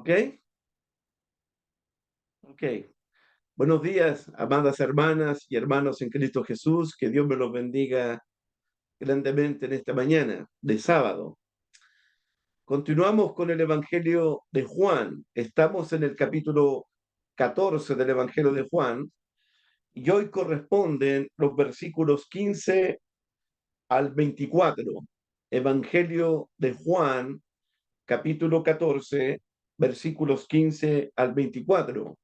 ¿Ok? Ok. Buenos días, amadas hermanas y hermanos en Cristo Jesús. Que Dios me los bendiga grandemente en esta mañana de sábado. Continuamos con el Evangelio de Juan. Estamos en el capítulo 14 del Evangelio de Juan y hoy corresponden los versículos 15 al 24. Evangelio de Juan, capítulo 14, versículos 15 al 24.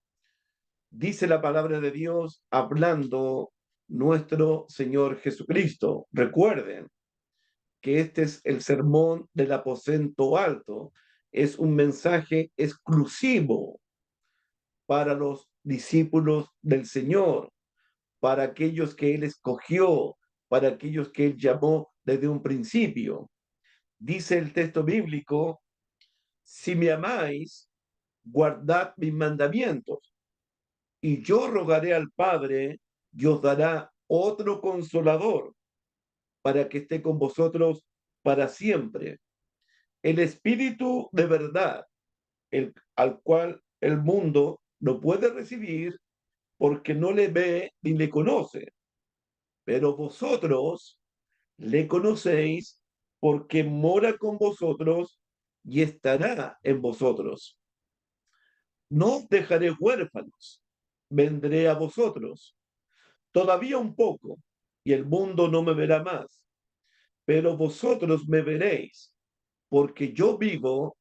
Dice la palabra de Dios hablando nuestro Señor Jesucristo. Recuerden que este es el sermón del aposento alto. Es un mensaje exclusivo para los discípulos del Señor, para aquellos que Él escogió, para aquellos que Él llamó desde un principio. Dice el texto bíblico: si me amáis, guardad mis mandamientos. Y yo rogaré al Padre y os dará otro consolador para que esté con vosotros para siempre. El Espíritu de verdad, al cual el mundo no puede recibir porque no le ve ni le conoce. Pero vosotros le conocéis porque mora con vosotros y estará en vosotros. No os dejaré huérfanos, vendré a vosotros. Todavía un poco, y el mundo no me verá más, pero vosotros me veréis, porque yo vivo,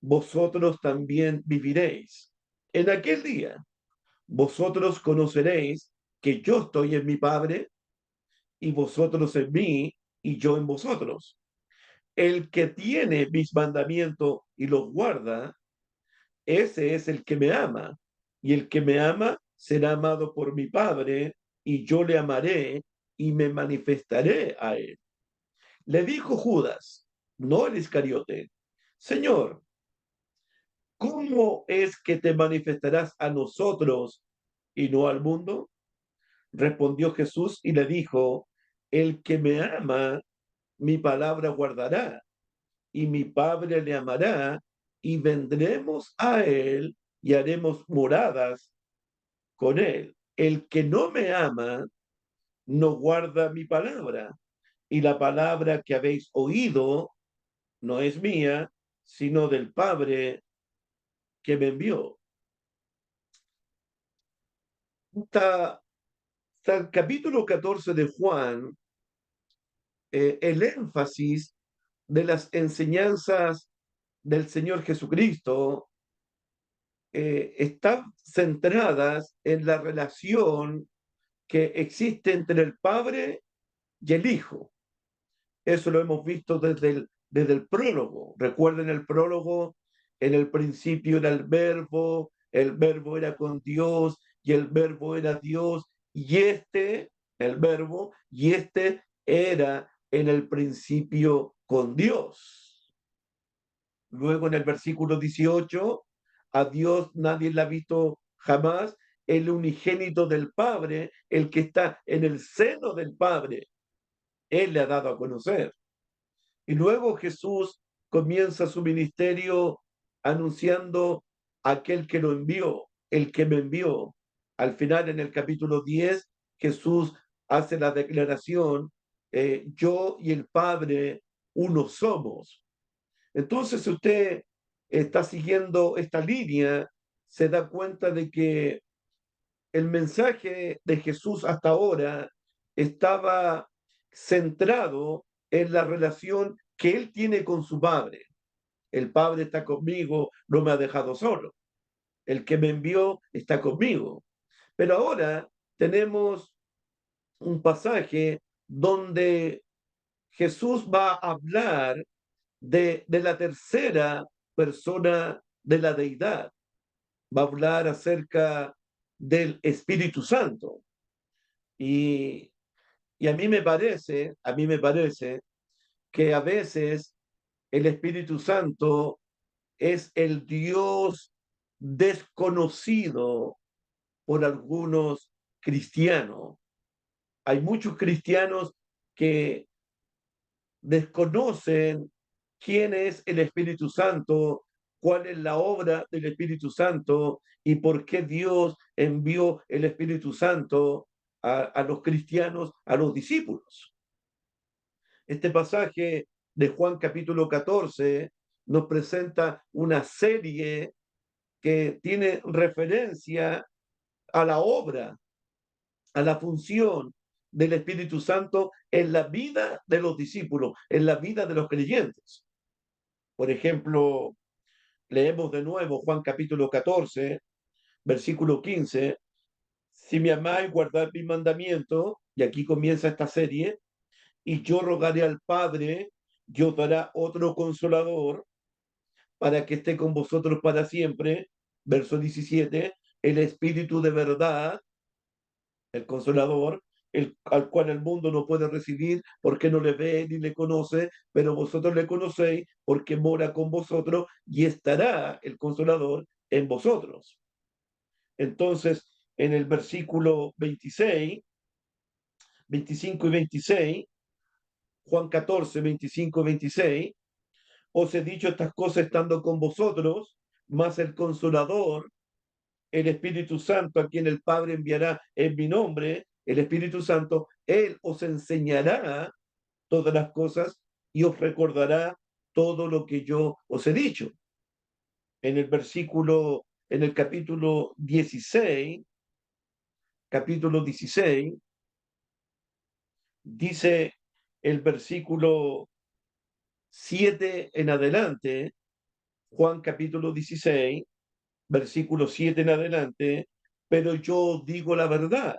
vosotros también viviréis. En aquel día, vosotros conoceréis que yo estoy en mi Padre, y vosotros en mí, y yo en vosotros. El que tiene mis mandamientos y los guarda, ese es el que me ama, y el que me ama será amado por mi Padre, y yo le amaré y me manifestaré a él. Le dijo Judas, no el Iscariote: Señor, ¿cómo es que te manifestarás a nosotros y no al mundo? Respondió Jesús y le dijo: el que me ama, mi palabra guardará, y mi Padre le amará, y vendremos a él y haremos moradas con él. El que no me ama, no guarda mi palabra, y la palabra que habéis oído no es mía, sino del Padre que me envió. Hasta, hasta el capítulo 14 de Juan, el énfasis de las enseñanzas del Señor Jesucristo están centradas en la relación que existe entre el Padre y el Hijo. Eso lo hemos visto desde el prólogo. Recuerden el prólogo: en el principio era el verbo era con Dios y el verbo era Dios, y el verbo, y era en el principio con Dios. Luego en el versículo 18, a Dios nadie le ha visto jamás, el unigénito del Padre, el que está en el seno del Padre, Él le ha dado a conocer. Y luego Jesús comienza su ministerio anunciando a aquel que lo envió, el que me envió. Al final, en el capítulo 10, Jesús hace la declaración: yo y el Padre uno somos. Entonces, si usted está siguiendo esta línea, se da cuenta de que el mensaje de Jesús hasta ahora estaba centrado en la relación que él tiene con su Padre. El Padre está conmigo, no me ha dejado solo. El que me envió está conmigo. Pero ahora tenemos un pasaje donde Jesús va a hablar de la tercera persona de la deidad. Va a hablar acerca del Espíritu Santo. Y, y a mí me parece que a veces el Espíritu Santo es el Dios desconocido por algunos cristianos. Hay muchos cristianos que desconocen quién es el Espíritu Santo cuál es la obra del Espíritu Santo y por qué Dios envió el Espíritu Santo a los cristianos, a los discípulos. Este pasaje de Juan capítulo 14 nos presenta una serie que tiene referencia a la obra, a la función del Espíritu Santo en la vida de los discípulos, en la vida de los creyentes. Por ejemplo, leemos de nuevo Juan capítulo 14, versículo 15. Si me amáis, guardad mi mandamiento, y aquí comienza esta serie, y yo rogaré al Padre, y os dará otro consolador para que esté con vosotros para siempre. Verso 17, el Espíritu de verdad, el consolador, al cual el mundo no puede recibir porque no le ve ni le conoce, pero vosotros le conocéis porque mora con vosotros y estará el consolador en vosotros. Entonces, en el versículo 26, 25 y 26, Juan 14, 25 y 26, os he dicho estas cosas estando con vosotros, más el consolador, el Espíritu Santo, a quien el Padre enviará en mi nombre, el Espíritu Santo, Él os enseñará todas las cosas y os recordará todo lo que yo os he dicho. En el capítulo 16, dice el versículo 7 en adelante, Juan capítulo 16, versículo 7 en adelante, pero yo digo la verdad,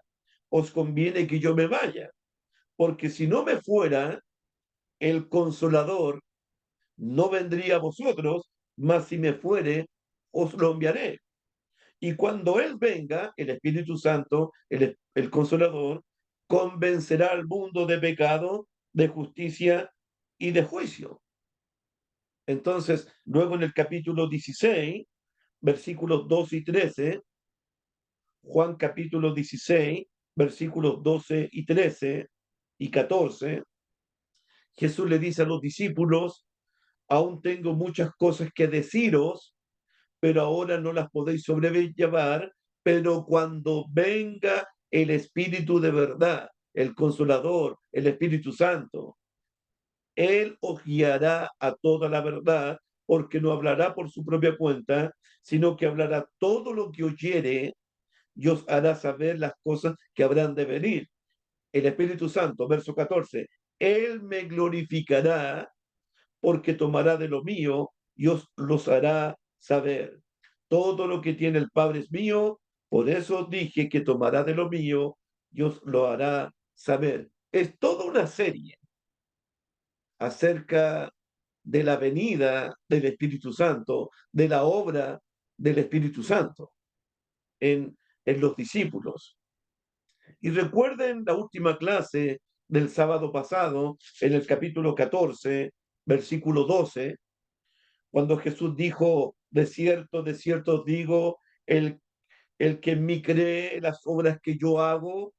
os conviene que yo me vaya, porque si no me fuera, el consolador no vendría a vosotros, mas si me fuere, os lo enviaré. Y cuando Él venga, el Espíritu Santo, el consolador, convencerá al mundo de pecado, de justicia y de juicio. Entonces, luego en el capítulo 16, versículos 2 y 13, Juan capítulo 16, versículos 12 y 13 y 14, Jesús le dice a los discípulos, aún tengo muchas cosas que deciros, pero ahora no las podéis sobrellevar, pero cuando venga el Espíritu de verdad, el Consolador, el Espíritu Santo, Él os guiará a toda la verdad, porque no hablará por su propia cuenta, sino que hablará todo lo que oyere y os hará saber las cosas que habrán de venir. El Espíritu Santo, verso 14, Él me glorificará porque tomará de lo mío y os los hará saber. Todo lo que tiene el Padre es mío, por eso dije que tomará de lo mío y os lo hará saber. Es toda una serie acerca de la venida del Espíritu Santo, de la obra del Espíritu Santo en los discípulos. Y recuerden la última clase del sábado pasado, en el capítulo 14, versículo 12, cuando Jesús dijo, de cierto os digo, el que en mí cree las obras que yo hago,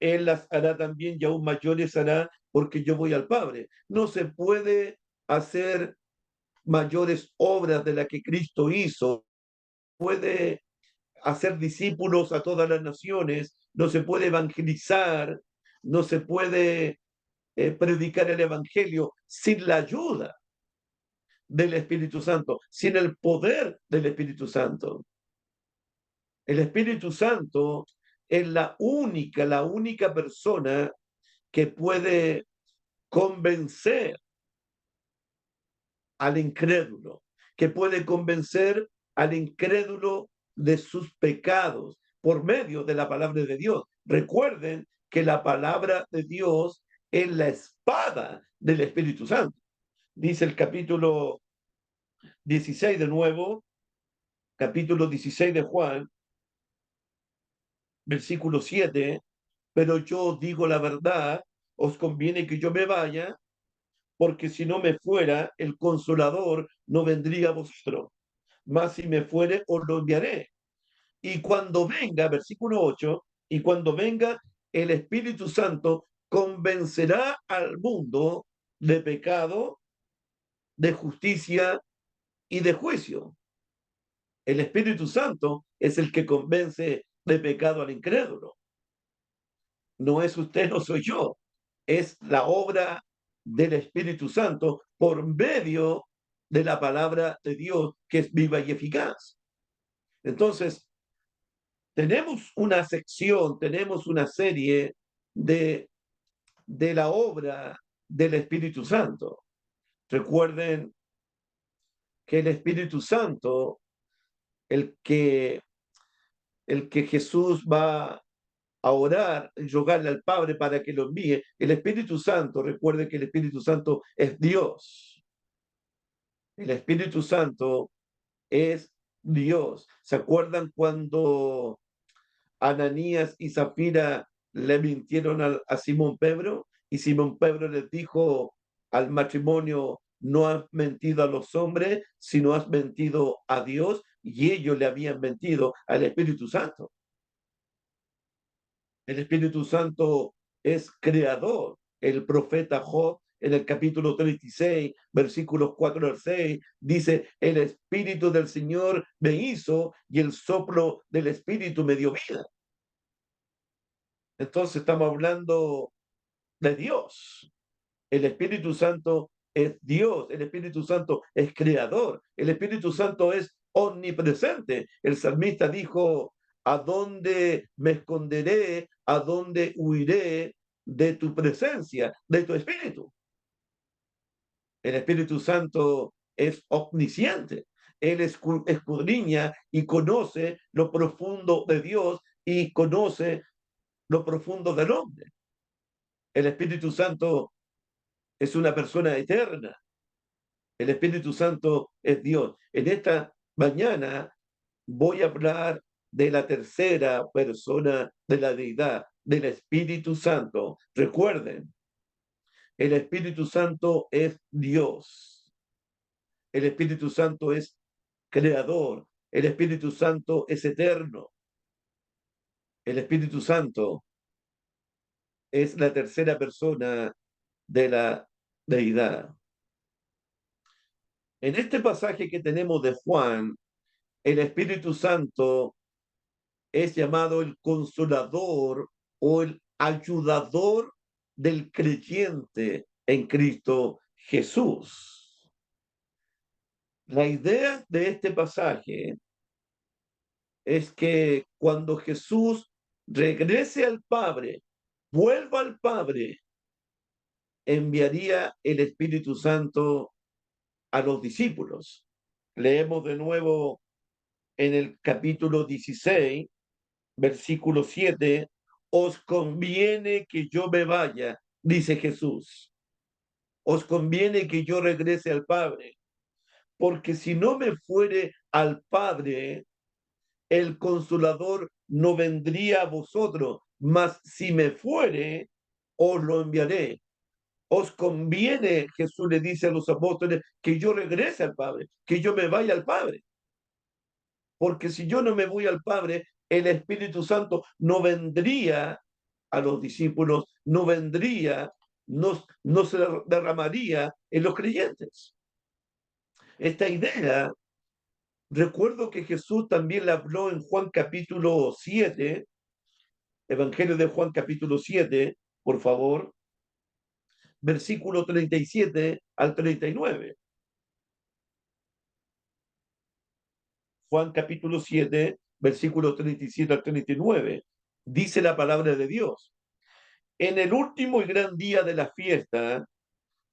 él las hará también y aún mayores hará porque yo voy al Padre. No se puede hacer mayores obras de las que Cristo hizo, puede hacer discípulos a todas las naciones, no se puede evangelizar, no se puede predicar el Evangelio sin la ayuda del Espíritu Santo, sin el poder del Espíritu Santo. El Espíritu Santo es la única persona que puede convencer al incrédulo, que puede convencer al incrédulo de sus pecados por medio de la palabra de Dios. Recuerden que la palabra de Dios es la espada del Espíritu Santo. Dice el capítulo 16 de nuevo, capítulo 16 de Juan, versículo 7, pero yo digo la verdad, os conviene que yo me vaya, porque si no me fuera, el consolador no vendría a vosotros, mas si me fuere, os lo enviaré. Y cuando venga, versículo 8, y cuando venga el Espíritu Santo, convencerá al mundo de pecado, de justicia y de juicio. El Espíritu Santo es el que convence de pecado al incrédulo. No es usted, no soy yo. Es la obra del Espíritu Santo por medio de la palabra de Dios, que es viva y eficaz. Entonces, tenemos una sección, tenemos una serie de la obra del Espíritu Santo. Recuerden que el Espíritu Santo, el que, el que Jesús va a orar, rogarle al Padre para que lo envíe, el Espíritu Santo, recuerden que el Espíritu Santo es Dios. El Espíritu Santo es Dios. ¿Se acuerdan cuando Ananías y Zafira le mintieron a Simón Pedro? Y Simón Pedro les dijo al matrimonio: no has mentido a los hombres, sino has mentido a Dios. Y ellos le habían mentido al Espíritu Santo. El Espíritu Santo es creador. El profeta Job, en el capítulo 36, versículos 4 al 6, dice: el Espíritu del Señor me hizo y el soplo del Espíritu me dio vida. Entonces estamos hablando de Dios. El Espíritu Santo es Dios, el Espíritu Santo es creador, el Espíritu Santo es omnipresente. El salmista dijo: ¿a dónde me esconderé? ¿A dónde huiré de tu presencia, de tu Espíritu? El Espíritu Santo es omnisciente. Él escudriña y conoce lo profundo de Dios y conoce lo profundo del hombre. El Espíritu Santo es una persona eterna. El Espíritu Santo es Dios. En esta mañana voy a hablar de la tercera persona de la deidad, del Espíritu Santo. Recuerden, el Espíritu Santo es Dios. El Espíritu Santo es creador. El Espíritu Santo es eterno. El Espíritu Santo es la tercera persona de la deidad. En este pasaje que tenemos de Juan, el Espíritu Santo es llamado el consolador o el ayudador del creyente en Cristo Jesús. La idea de este pasaje es que cuando Jesús regrese al Padre, vuelva al Padre, enviaría el Espíritu Santo a los discípulos. Leemos de nuevo en el capítulo 16, versículo 7: os conviene que yo me vaya, dice Jesús. Os conviene que yo regrese al Padre, porque si no me fuere al Padre, el Consolador no vendría a vosotros, mas si me fuere, os lo enviaré. Os conviene, Jesús le dice a los apóstoles, que yo regrese al Padre, que yo me vaya al Padre. Porque si yo no me voy al Padre, el Espíritu Santo no vendría a los discípulos, no vendría, no se derramaría en los creyentes. Esta idea, recuerdo que Jesús también la habló en Juan capítulo 7, Evangelio de Juan capítulo 7, por favor, versículo 37 al 39. Juan capítulo 7, versículo 37 al 39. Dice la palabra de Dios: en el último y gran día de la fiesta,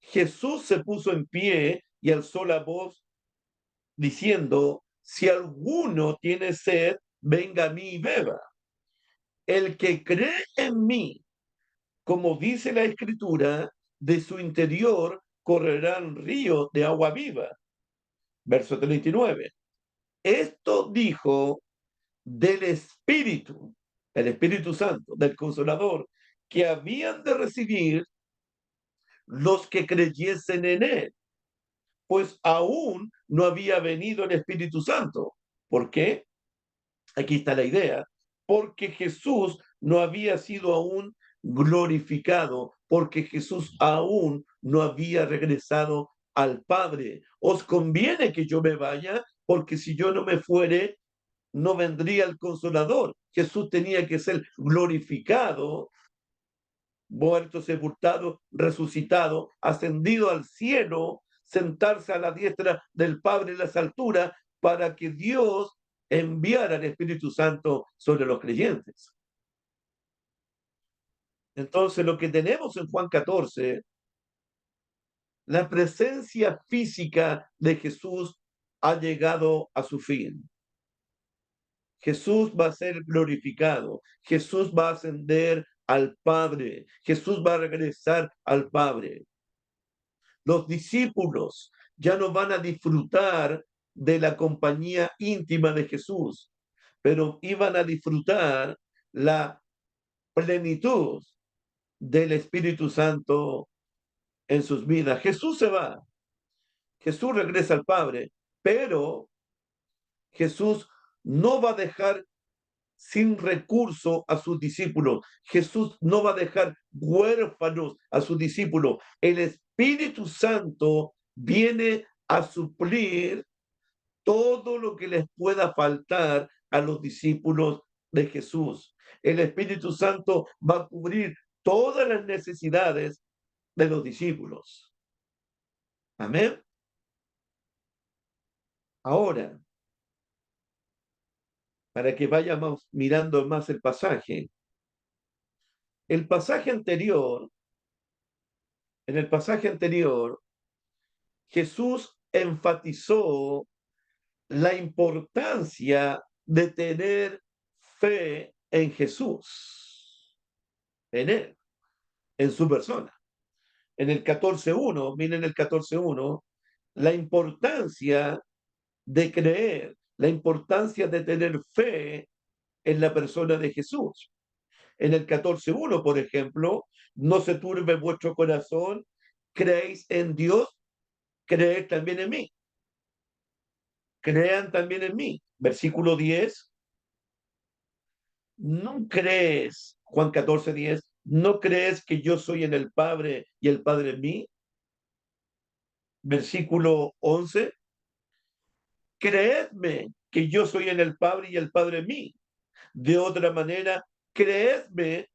Jesús se puso en pie y alzó la voz diciendo: si alguno tiene sed, venga a mí y beba. El que cree en mí, como dice la Escritura, de su interior correrán ríos de agua viva. Verso 39. Esto dijo del Espíritu, el Espíritu Santo, del Consolador, que habían de recibir los que creyesen en él, pues aún no había venido el Espíritu Santo. ¿Por qué? Aquí está la idea. Porque Jesús no había sido aún glorificado, porque Jesús aún no había regresado al Padre, os conviene que yo me vaya, porque si yo no me fuere, no vendría el Consolador. Jesús tenía que ser glorificado, muerto, sepultado, resucitado, ascendido al cielo, sentarse a la diestra del Padre en las alturas, para que Dios enviara el Espíritu Santo sobre los creyentes. Entonces, lo que tenemos en Juan 14, la presencia física de Jesús ha llegado a su fin. Jesús va a ser glorificado, Jesús va a ascender al Padre, Jesús va a regresar al Padre. Los discípulos ya no van a disfrutar de la compañía íntima de Jesús, pero iban a disfrutar la plenitud del Espíritu Santo en sus vidas. Jesús se va, Jesús regresa al Padre, pero Jesús no va a dejar sin recurso a sus discípulos. Jesús no va a dejar huérfanos a sus discípulos. El Espíritu Santo viene a suplir todo lo que les pueda faltar a los discípulos de Jesús. El Espíritu Santo va a cubrir todas las necesidades de los discípulos. Amén. Ahora, para que vayamos mirando más el pasaje. El pasaje anterior, en el pasaje anterior, Jesús enfatizó la importancia de tener fe en Jesús, en Él, en su persona. En el 14.1, miren el 14.1, la importancia de creer, la importancia de tener fe en la persona de Jesús. En el 14.1, por ejemplo, no se turbe vuestro corazón, creéis en Dios, creed también en mí. Crean también en mí. Versículo 10, no crees, Juan 14.10, no crees que yo soy en el Padre y el Padre en mí. Versículo 11, creedme que yo soy en el Padre y el Padre en mí. De otra manera, creedme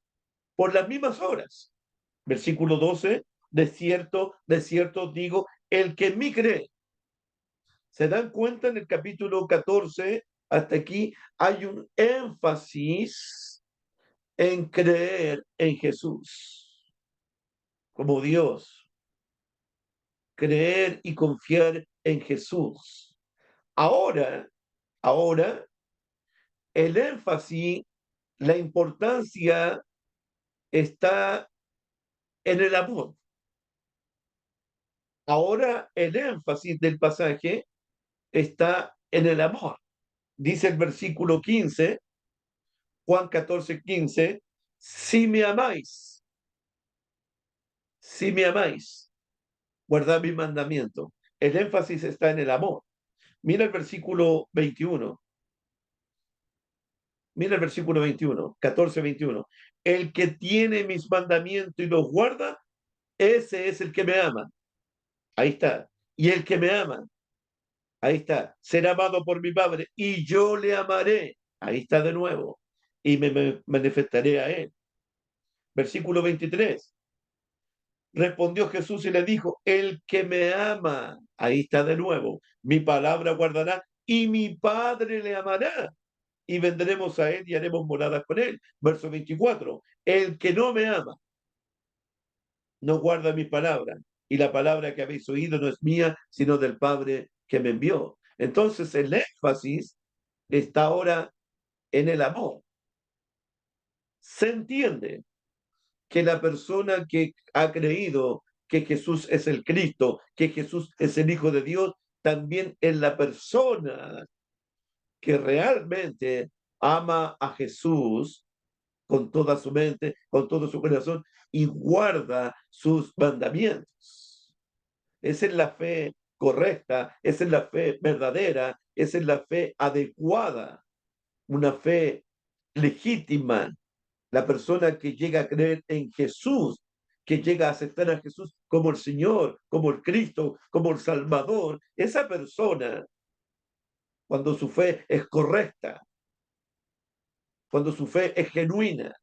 por las mismas obras. Versículo 12, de cierto digo, el que en mí cree. ¿Se dan cuenta? En el capítulo 14, hasta aquí, hay un énfasis en creer en Jesús como Dios, creer y confiar en Jesús. Ahora, el énfasis, la importancia está en el amor. Ahora el énfasis del pasaje está en el amor. Dice el versículo 15, Juan 14:15, si me amáis, guardad mi mandamiento. El énfasis está en el amor. Mira el versículo 21. Mira el versículo 21, 14:21. El que tiene mis mandamientos y los guarda, ese es el que me ama. Ahí está. Y el que me ama, ahí está, será amado por mi Padre y yo le amaré. Ahí está de nuevo. Y me manifestaré a él. Versículo 23. Respondió Jesús y le dijo, el que me ama, ahí está de nuevo, mi palabra guardará y mi Padre le amará y vendremos a él y haremos moradas con él. Verso 24, el que no me ama, no guarda mi palabra y la palabra que habéis oído no es mía, sino del Padre que me envió. Entonces el énfasis está ahora en el amor. Se entiende que la persona que ha creído que Jesús es el Cristo, que Jesús es el Hijo de Dios, también es la persona que realmente ama a Jesús con toda su mente, con todo su corazón y guarda sus mandamientos. Esa es la fe correcta, esa es la fe verdadera, esa es la fe adecuada, una fe legítima. La persona que llega a creer en Jesús, que llega a aceptar a Jesús como el Señor, como el Cristo, como el Salvador, esa persona, cuando su fe es correcta, cuando su fe es genuina,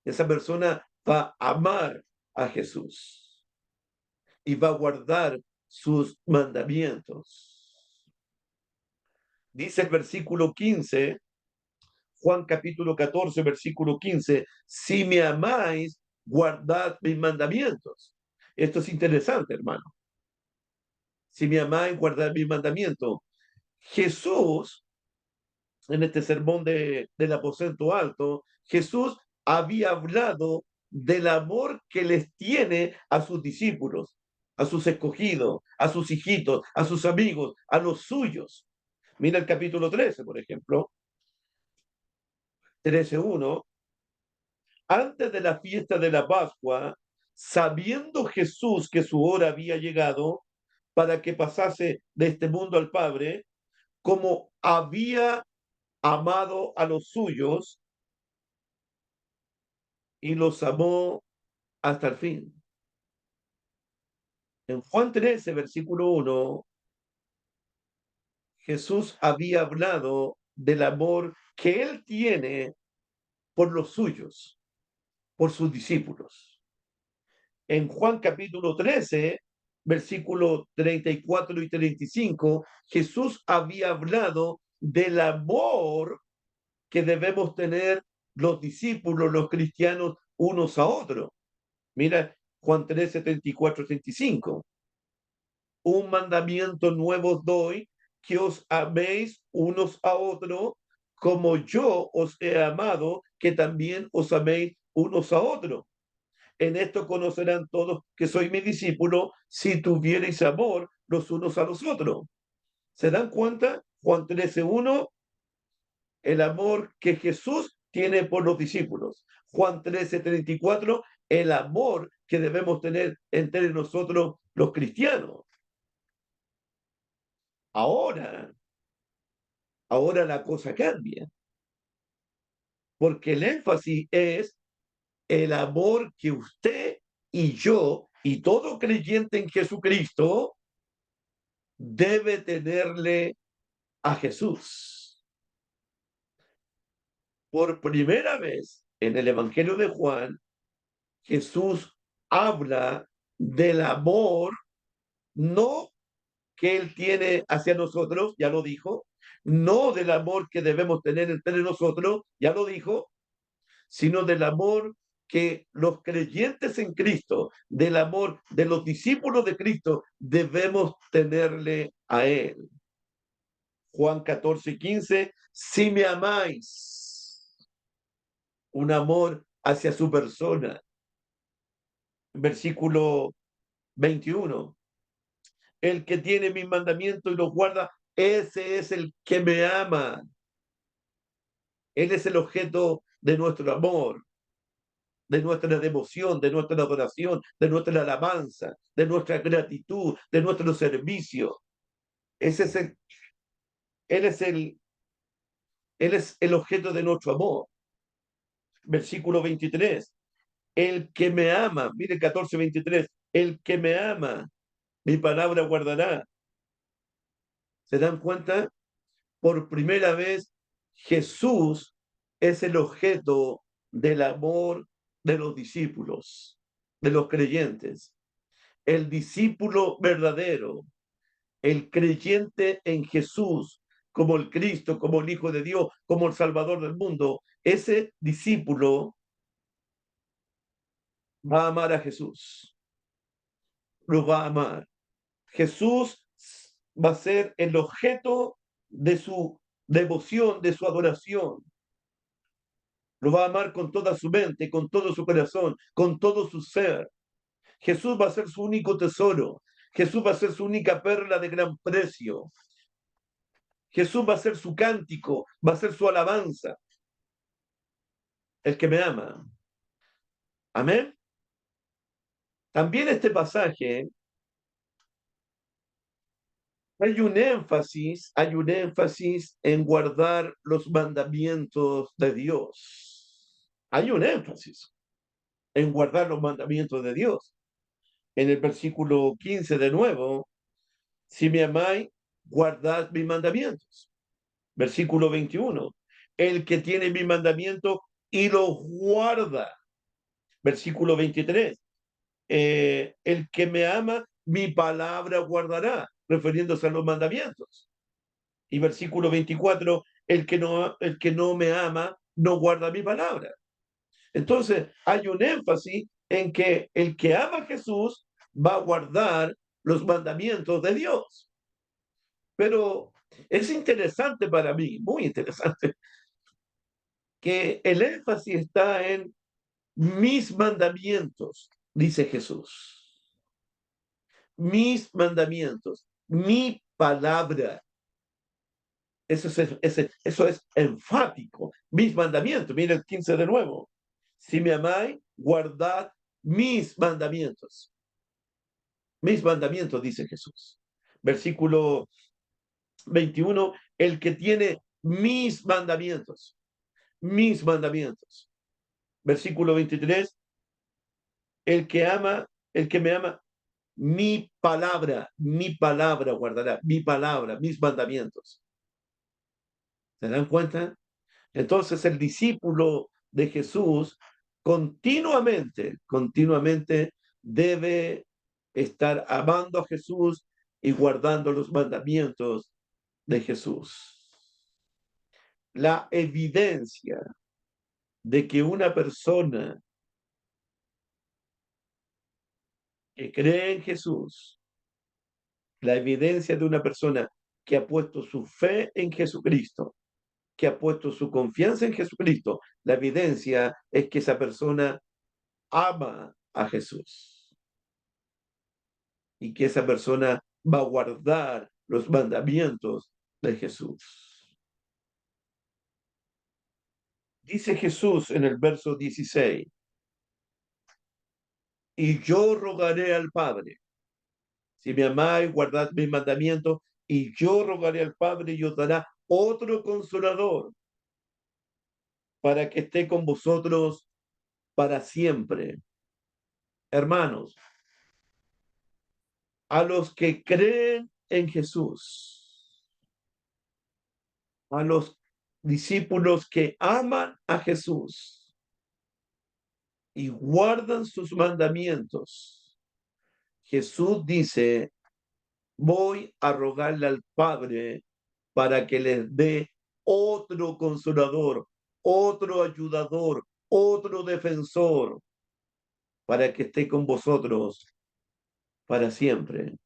esa persona va a amar a Jesús y va a guardar sus mandamientos. Dice el versículo 15, Juan capítulo 14, versículo 15, si me amáis, guardad mis mandamientos. Esto es interesante, hermano. Si me amáis, guardad mis mandamientos. Jesús, en este sermón del aposento alto, Jesús había hablado del amor que les tiene a sus discípulos, a sus escogidos, a sus hijitos, a sus amigos, a los suyos. Mira el capítulo 13, por ejemplo, 13:1. Antes de la fiesta de la Pascua, sabiendo Jesús que su hora había llegado para que pasase de este mundo al Padre, como había amado a los suyos y los amó hasta el fin. En Juan 13, versículo 1, Jesús había hablado del amor que él tiene por los suyos, por sus discípulos. En Juan capítulo 13, versículos 34 y 35, Jesús había hablado del amor que debemos tener los discípulos, los cristianos, unos a otros. Mira, Juan 13, 34, 35. Un mandamiento nuevo os doy, que os améis unos a otros, como yo os he amado, que también os améis unos a otros. En esto conocerán todos que soy mi discípulo, si tuvierais amor los unos a los otros. ¿Se dan cuenta? Juan 13:1, el amor que Jesús tiene por los discípulos. Juan 13:34, el amor que debemos tener entre nosotros los cristianos. Ahora, ahora la cosa cambia, porque el énfasis es el amor que usted y yo y todo creyente en Jesucristo debe tenerle a Jesús. Por primera vez en el Evangelio de Juan, Jesús habla del amor, no que Él tiene hacia nosotros, ya lo dijo, no del amor que debemos tener entre nosotros, ya lo dijo, sino del amor que los creyentes en Cristo, del amor de los discípulos de Cristo, debemos tenerle a Él. Juan 14:15, si me amáis, un amor hacia su persona. Versículo 21, el que tiene mis mandamientos y los guarda, ese es el que me ama. Él es el objeto de nuestro amor, de nuestra devoción, de nuestra adoración, de nuestra alabanza, de nuestra gratitud, de nuestro servicio. Ese es él es él es el objeto de nuestro amor. Versículo 23, el que me ama, mire 14:23, el que me ama, mi palabra guardará. ¿Se dan cuenta? Por primera vez, Jesús es el objeto del amor de los discípulos, de los creyentes. El discípulo verdadero, el creyente en Jesús, como el Cristo, como el Hijo de Dios, como el Salvador del mundo, ese discípulo va a amar a Jesús, lo va a amar. Jesús va a ser el objeto de su devoción, de su adoración. Lo va a amar con toda su mente, con todo su corazón, con todo su ser. Jesús va a ser su único tesoro. Jesús va a ser su única perla de gran precio. Jesús va a ser su cántico, va a ser su alabanza. El que me ama. Amén. También este pasaje hay un énfasis en guardar los mandamientos de Dios. Hay un énfasis en guardar los mandamientos de Dios. en el versículo 15 de nuevo, si me amáis, guardad mis mandamientos. Versículo 21, el que tiene mis mandamientos y los guarda. Versículo 23, el que me ama, mi palabra guardará, refiriéndose a los mandamientos. Y versículo 24, el que no me ama, no guarda mi palabra. Entonces, hay un énfasis en que el que ama a Jesús va a guardar los mandamientos de Dios. Pero es interesante para mí, muy interesante, que el énfasis está en mis mandamientos, dice Jesús. Mis mandamientos, mi palabra. Eso es enfático. Mis mandamientos. Mira el 15 de nuevo. Si me amáis, guardad mis mandamientos. Mis mandamientos, dice Jesús. Versículo 21, el que tiene mis mandamientos. Mis mandamientos. Versículo 23, el que me ama, mi palabra guardará, mi palabra, mis mandamientos. ¿Se dan cuenta? Entonces el discípulo de Jesús continuamente debe estar amando a Jesús y guardando los mandamientos de Jesús. La evidencia de que una persona que cree en Jesús, la evidencia de una persona que ha puesto su fe en Jesucristo, que ha puesto su confianza en Jesucristo, la evidencia es que esa persona ama a Jesús y que esa persona va a guardar los mandamientos de Jesús. Dice Jesús en el verso 16, y yo rogaré al Padre, si me amáis, guardad mis mandamientos, y yo rogaré al Padre y os dará otro consolador para que esté con vosotros para siempre. Hermanos, a los que creen en Jesús, a los discípulos que aman a Jesús y guardan sus mandamientos, Jesús dice, voy a rogarle al Padre para que les dé otro consolador, otro ayudador, otro defensor, para que esté con vosotros para siempre.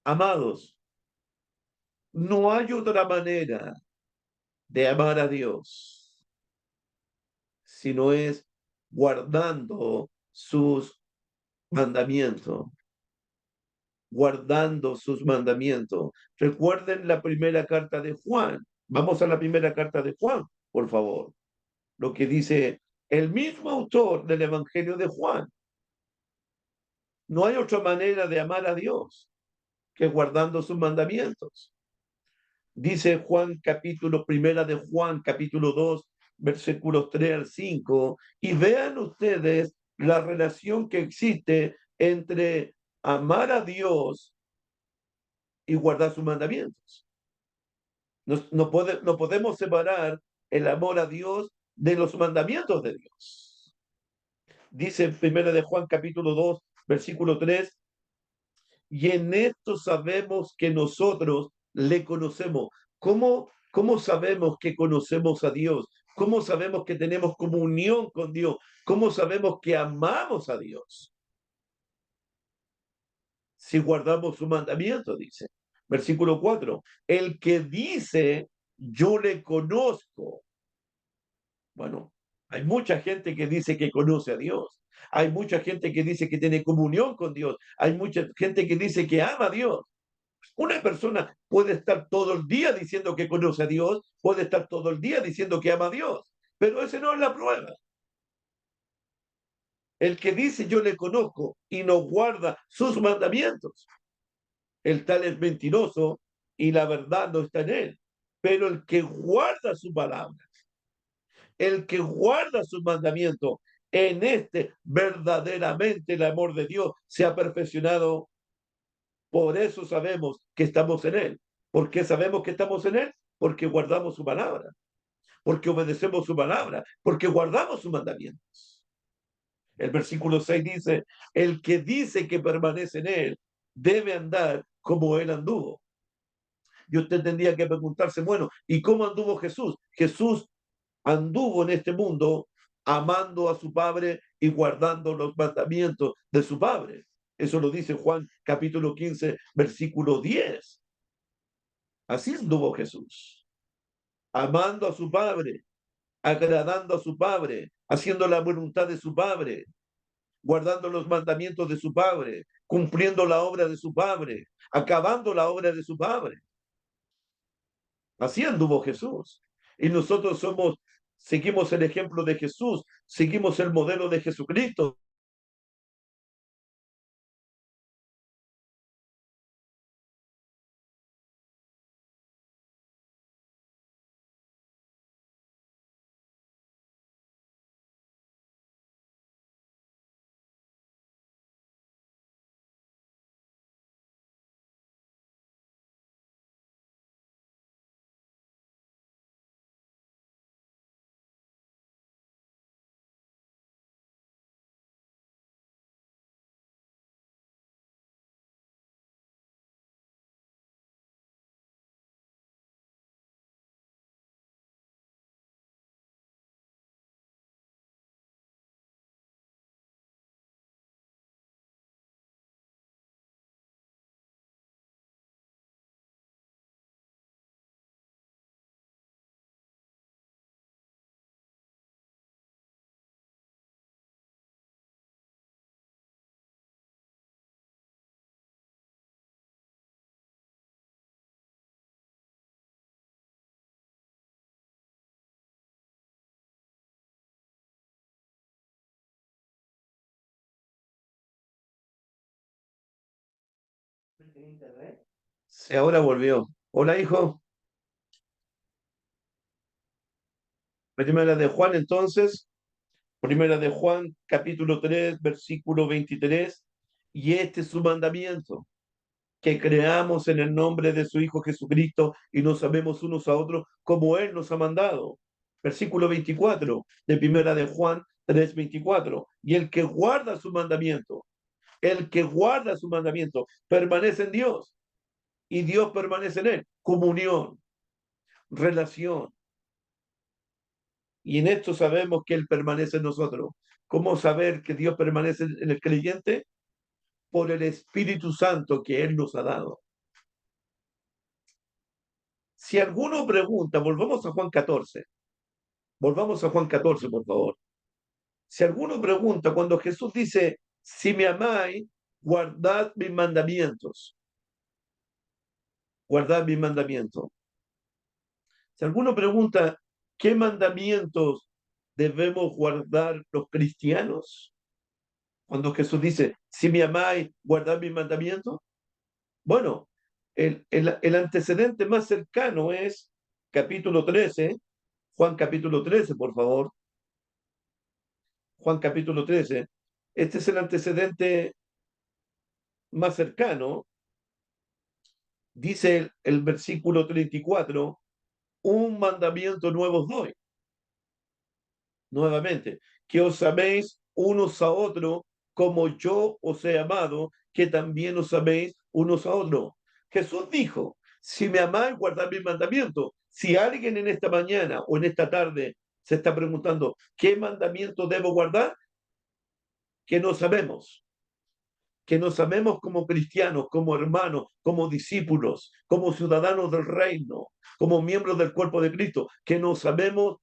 Amados, no hay otra manera de amar a Dios, sino es guardando sus mandamientos, guardando sus mandamientos. Recuerden la primera carta de Juan. Vamos a la primera carta de Juan, por favor. Lo que dice el mismo autor del Evangelio de Juan. No hay otra manera de amar a Dios que guardando sus mandamientos. Dice Juan capítulo, primera de Juan capítulo 2, versículos 3 al 5, y vean ustedes la relación que existe entre amar a Dios y guardar sus mandamientos. No podemos separar el amor a Dios de los mandamientos de Dios. Dice en primera de Juan capítulo 2, versículo 3, y en esto sabemos que nosotros le conocemos. ¿Cómo sabemos que conocemos a Dios? ¿Cómo sabemos que tenemos comunión con Dios? ¿Cómo sabemos que amamos a Dios? Si guardamos su mandamiento, dice. Versículo 4. El que dice, yo le conozco. Bueno, hay mucha gente que dice que conoce a Dios. Hay mucha gente que dice que tiene comunión con Dios. Hay mucha gente que dice que ama a Dios. Una persona puede estar todo el día diciendo que conoce a Dios, puede estar todo el día diciendo que ama a Dios, pero ese no es la prueba. El que dice yo le conozco y no guarda sus mandamientos, el tal es mentiroso y la verdad no está en él. Pero el que guarda su palabra, el que guarda sus mandamientos, En este verdaderamente el amor de Dios se ha perfeccionado. Por eso sabemos que estamos en Él. ¿Por qué sabemos que estamos en Él? Porque guardamos su palabra, porque obedecemos su palabra, porque guardamos sus mandamientos. El versículo 6 dice, el que dice que permanece en Él debe andar como Él anduvo. Y usted tendría que preguntarse, bueno, ¿y cómo anduvo Jesús? Jesús anduvo en este mundo amando a su Padre y guardando los mandamientos de su Padre. Eso lo dice Juan capítulo 15, versículo 10. Así anduvo Jesús, amando a su Padre, agradando a su Padre, haciendo la voluntad de su Padre, guardando los mandamientos de su Padre, cumpliendo la obra de su Padre, acabando la obra de su Padre. Así anduvo Jesús. Y nosotros seguimos el ejemplo de Jesús, seguimos el modelo de Jesucristo. Sí, ahora volvió. Hola, hijo. Primera de Juan, entonces. Primera de Juan, capítulo 3 versículo 23. Y este es su mandamiento, que creamos en el nombre de su Hijo Jesucristo y nos amemos unos a otros como Él nos ha mandado. Versículo 24 de Primera de Juan 3:24. Y el que guarda su mandamiento, el que guarda su mandamiento, permanece en Dios y Dios permanece en él. Comunión, relación. Y en esto sabemos que Él permanece en nosotros. ¿Cómo saber que Dios permanece en el creyente? Por el Espíritu Santo que Él nos ha dado. Si alguno pregunta, volvamos a Juan 14, por favor. Si alguno pregunta, cuando Jesús dice, si me amáis, guardad mis mandamientos, guardad mis mandamientos. Si alguno pregunta, ¿qué mandamientos debemos guardar los cristianos? Cuando Jesús dice, si me amáis, guardad mis mandamientos. Bueno, el antecedente más cercano es capítulo 13, Juan capítulo 13, por favor. Juan capítulo 13. Este es el antecedente más cercano. Dice el versículo 34, un mandamiento nuevo os doy. Nuevamente, que os améis unos a otros como yo os he amado, que también os améis unos a otros. Jesús dijo, si me amáis, guardad mis mandamientos. Si alguien en esta mañana o en esta tarde se está preguntando, ¿qué mandamiento debo guardar? Que no sabemos. Que nos amemos como cristianos, como hermanos, como discípulos, como ciudadanos del reino, como miembros del cuerpo de Cristo, que nos amemos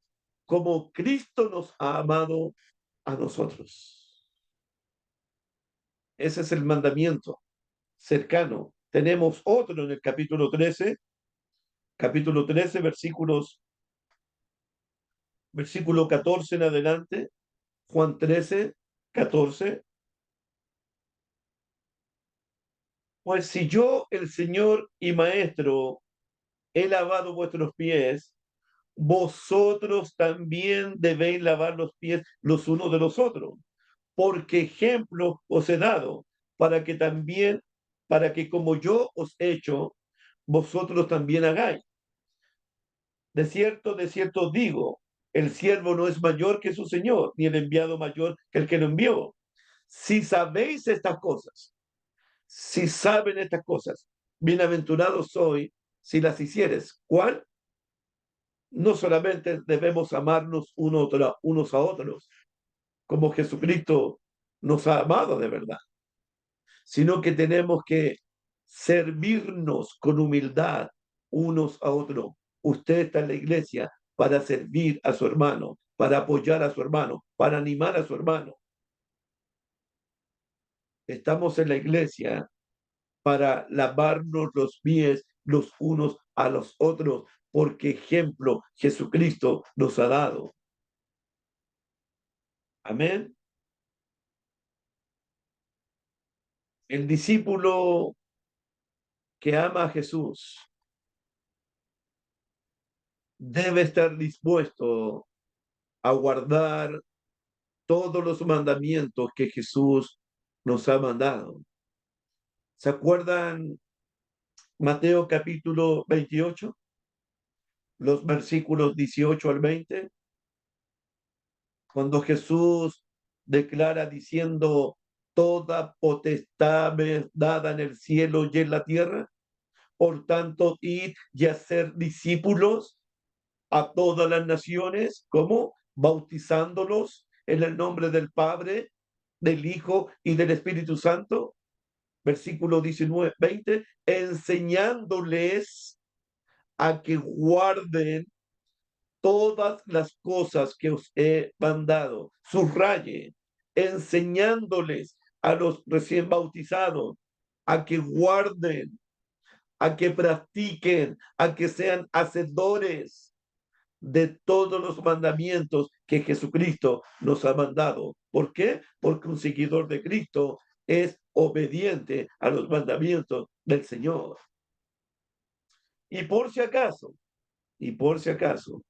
como Cristo nos ha amado a nosotros. Ese es el mandamiento cercano. Tenemos otro en el capítulo 13, versículo 14 en adelante, Juan 13, 14. Pues si yo, el Señor y Maestro, he lavado vuestros pies, vosotros también debéis lavar los pies los unos de los otros, porque ejemplo os he dado, para que como yo os he hecho, vosotros también hagáis. De cierto os digo, el siervo no es mayor que su señor, ni el enviado mayor que el que lo envió. Si sabéis estas cosas, si saben estas cosas, bienaventurados sois si las hicieres. ¿Cuál? No solamente debemos amarnos unos a otros, como Jesucristo nos ha amado de verdad, sino que tenemos que servirnos con humildad unos a otros. Usted está en la iglesia para servir a su hermano, para apoyar a su hermano, para animar a su hermano. Estamos en la iglesia para lavarnos los pies los unos a los otros, porque ejemplo Jesucristo nos ha dado. Amén. El discípulo que ama a Jesús debe estar dispuesto a guardar todos los mandamientos que Jesús nos ha mandado. ¿Se acuerdan Mateo capítulo 28, los versículos 18 al 20? Cuando Jesús declara diciendo, toda potestad me es dada en el cielo y en la tierra, por tanto, id y hacer discípulos a todas las naciones, como bautizándolos en el nombre del Padre, del Hijo y del Espíritu Santo. Versículo 19, 20, enseñándoles a que guarden todas las cosas que os he mandado. Subraye, enseñándoles a los recién bautizados a que guarden, a que practiquen, a que sean hacedores de todos los mandamientos que Jesucristo nos ha mandado. ¿Por qué? Porque un seguidor de Cristo es obediente a los mandamientos del Señor. Y por si acaso, y por si acaso,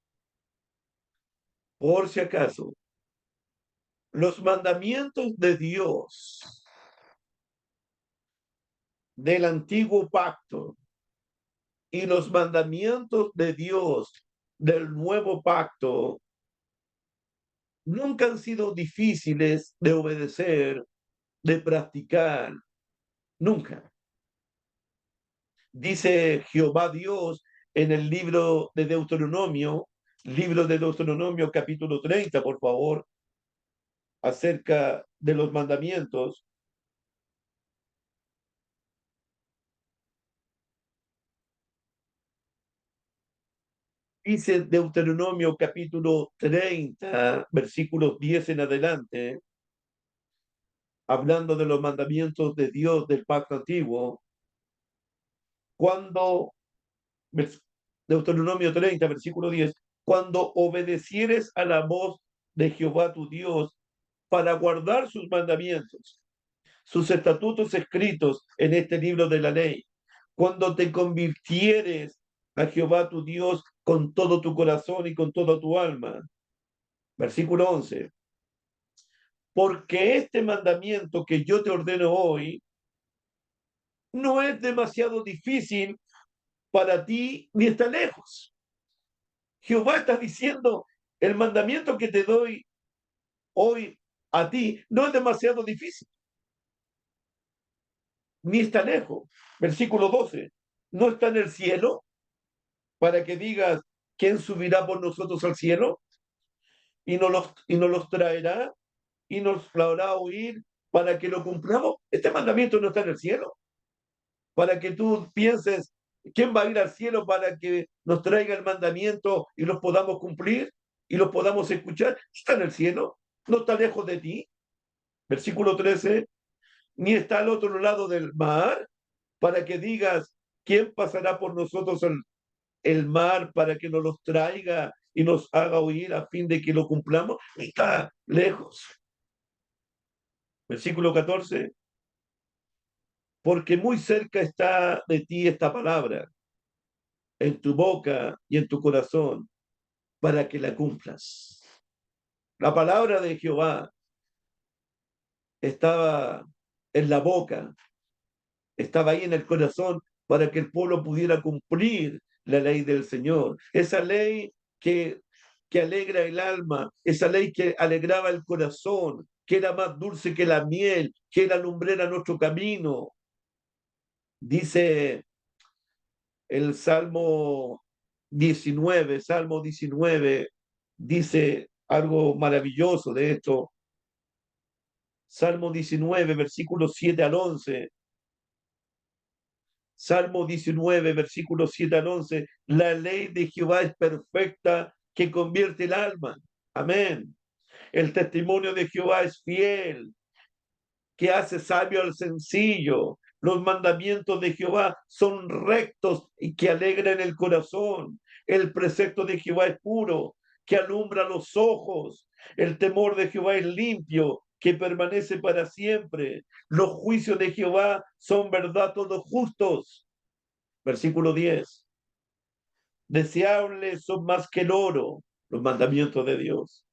los mandamientos de Dios del antiguo pacto y los mandamientos de Dios del nuevo pacto nunca han sido difíciles de obedecer, de practicar, nunca. Dice Jehová Dios en el libro de Deuteronomio capítulo 30, por favor, acerca de los mandamientos. Dice Deuteronomio capítulo 30, versículos 10 en adelante, hablando de los mandamientos de Dios del pacto antiguo, cuando, Deuteronomio 30, versículo 10, cuando obedecieres a la voz de Jehová tu Dios para guardar sus mandamientos, sus estatutos escritos en este libro de la ley, cuando te convirtieres a Jehová tu Dios con todo tu corazón y con toda tu alma. Versículo 11. Porque este mandamiento que yo te ordeno hoy no es demasiado difícil para ti ni está lejos. Jehová está diciendo, el mandamiento que te doy hoy a ti no es demasiado difícil, ni está lejos. Versículo 12. No está en el cielo para que digas, ¿quién subirá por nosotros al cielo? Y nos los traerá y nos lo hará oír para que lo cumplamos. Este mandamiento no está en el cielo. Para que tú pienses, ¿quién va a ir al cielo para que nos traiga el mandamiento y los podamos cumplir y los podamos escuchar? Está en el cielo, no está lejos de ti. Versículo 13, ni está al otro lado del mar para que digas, ¿quién pasará por nosotros el mar para que nos los traiga y nos haga oír a fin de que lo cumplamos? Está lejos. Versículo 14, porque muy cerca está de ti esta palabra, en tu boca y en tu corazón, para que la cumplas. La palabra de Jehová estaba en la boca, estaba ahí en el corazón para que el pueblo pudiera cumplir la ley del Señor. Esa ley que alegra el alma, esa ley que alegraba el corazón, que era más dulce que la miel, que era lumbrera nuestro camino. Dice el Salmo 19, dice algo maravilloso de esto. Salmo 19, versículos 7 al 11. Salmo 19, versículos 7 al 11. La ley de Jehová es perfecta, que convierte el alma. Amén. El testimonio de Jehová es fiel, que hace sabio al sencillo. Los mandamientos de Jehová son rectos y que alegran el corazón. El precepto de Jehová es puro, que alumbra los ojos. El temor de Jehová es limpio, que permanece para siempre. Los juicios de Jehová son verdad, todos justos. Versículo 10. Deseables son más que el oro, los mandamientos de Dios,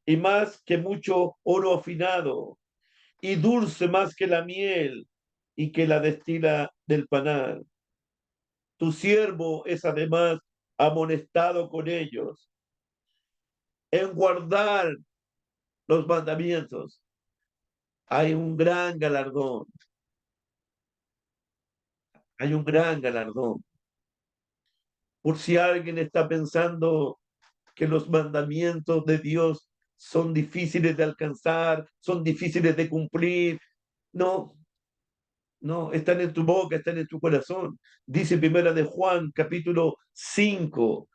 y más que mucho oro afinado, y dulce más que la miel y que la destila del panal. Tu siervo es además amonestado con ellos en guardar los mandamientos. Hay un gran galardón, hay un gran galardón. Por si alguien está pensando que los mandamientos de Dios son difíciles de alcanzar, son difíciles de cumplir, no, no, están en tu boca, están en tu corazón. Dice Primera de Juan, capítulo 5,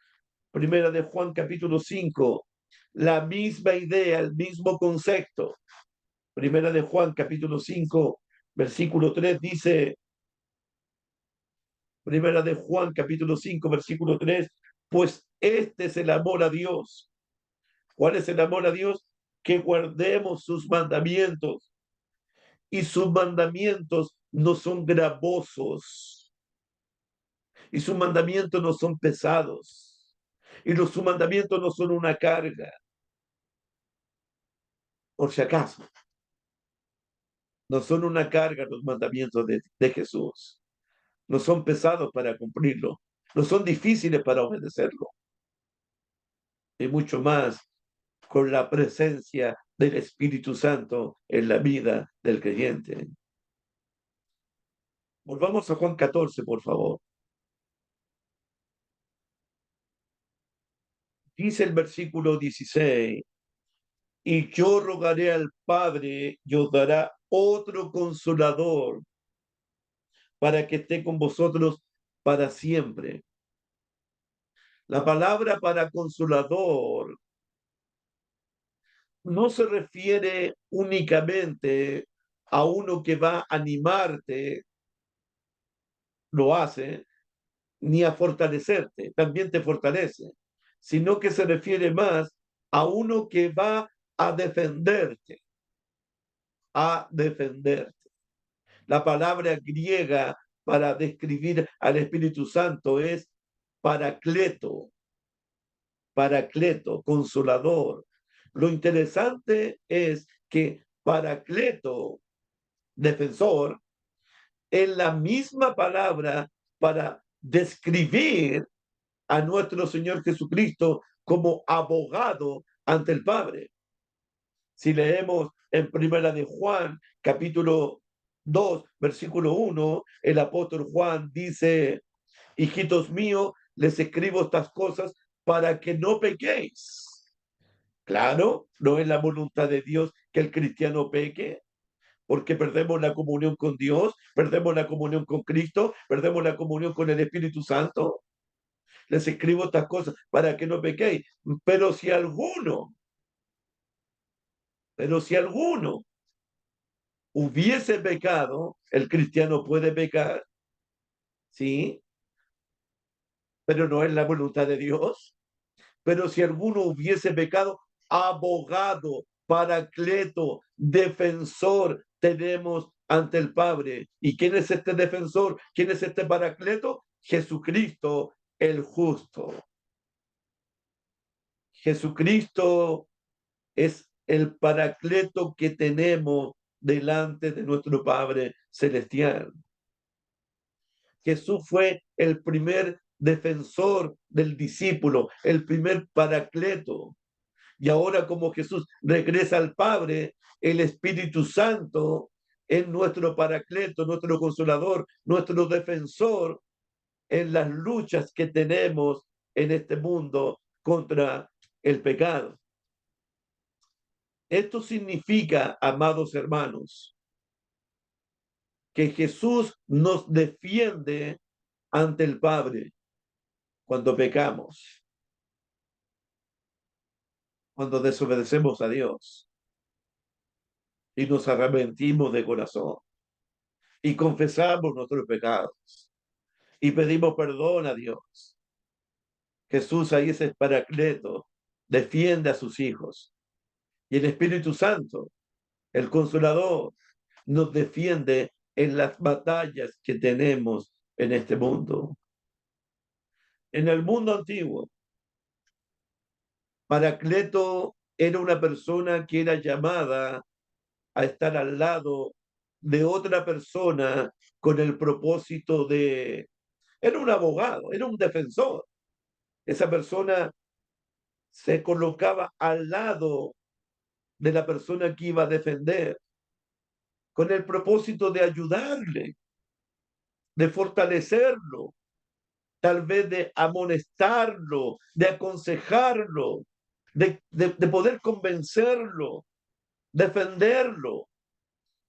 Primera de Juan, capítulo 5, la misma idea, el mismo concepto. Primera de Juan, capítulo 5, versículo 3 dice, Primera de Juan, capítulo 5, versículo 3, pues este es el amor a Dios. ¿Cuál es el amor a Dios? Que guardemos sus mandamientos. Y sus mandamientos no son gravosos. Y sus mandamientos no son pesados. Y sus mandamientos no son una carga. Por si acaso, no son una carga los mandamientos de Jesús. No son pesados para cumplirlo. No son difíciles para obedecerlo. Y mucho más con la presencia del Espíritu Santo en la vida del creyente. Volvamos a Juan 14, por favor. Dice el versículo 16, y yo rogaré al Padre y os dará otro consolador para que esté con vosotros para siempre. La palabra para consolador no se refiere únicamente a uno que va a animarte, lo hace, ni a fortalecerte, también te fortalece, sino que se refiere más a uno que va a defenderte, a defenderte. La palabra griega para describir al Espíritu Santo es paracleto, paracleto, consolador. Lo interesante es que paracleto, defensor, es la misma palabra para describir a nuestro Señor Jesucristo como abogado ante el Padre. Si leemos en Primera de Juan, capítulo 2, versículo 1, el apóstol Juan dice, hijitos míos, les escribo estas cosas para que no pequéis. Claro, no es la voluntad de Dios que el cristiano peque, porque perdemos la comunión con Dios, perdemos la comunión con Cristo, perdemos la comunión con el Espíritu Santo. Les escribo estas cosas para que no pequéis. Pero si alguno, pero si alguno hubiese pecado, el cristiano puede pecar, ¿sí? Pero no es la voluntad de Dios. Pero si alguno hubiese pecado, abogado, paracleto, defensor tenemos ante el Padre. ¿Y quién es este defensor? ¿Quién es este paracleto? Jesucristo el justo. Jesucristo es el paracleto que tenemos delante de nuestro Padre Celestial. Jesús fue el primer defensor del discípulo, el primer paracleto. Y ahora como Jesús regresa al Padre, el Espíritu Santo es nuestro paracleto, nuestro consolador, nuestro defensor en las luchas que tenemos en este mundo contra el pecado. Esto significa, amados hermanos, que Jesús nos defiende ante el Padre cuando pecamos, cuando desobedecemos a Dios y nos arrepentimos de corazón y confesamos nuestros pecados y pedimos perdón a Dios. Jesús ahí es el paracleto, defiende a sus hijos. Y el Espíritu Santo, el Consolador, nos defiende en las batallas que tenemos en este mundo. En el mundo antiguo, Paracleto era una persona que era llamada a estar al lado de otra persona con el propósito de... Era un abogado, era un defensor. Esa persona se colocaba al lado de la persona que iba a defender con el propósito de ayudarle, de fortalecerlo, tal vez de amonestarlo, de aconsejarlo, de poder convencerlo, defenderlo,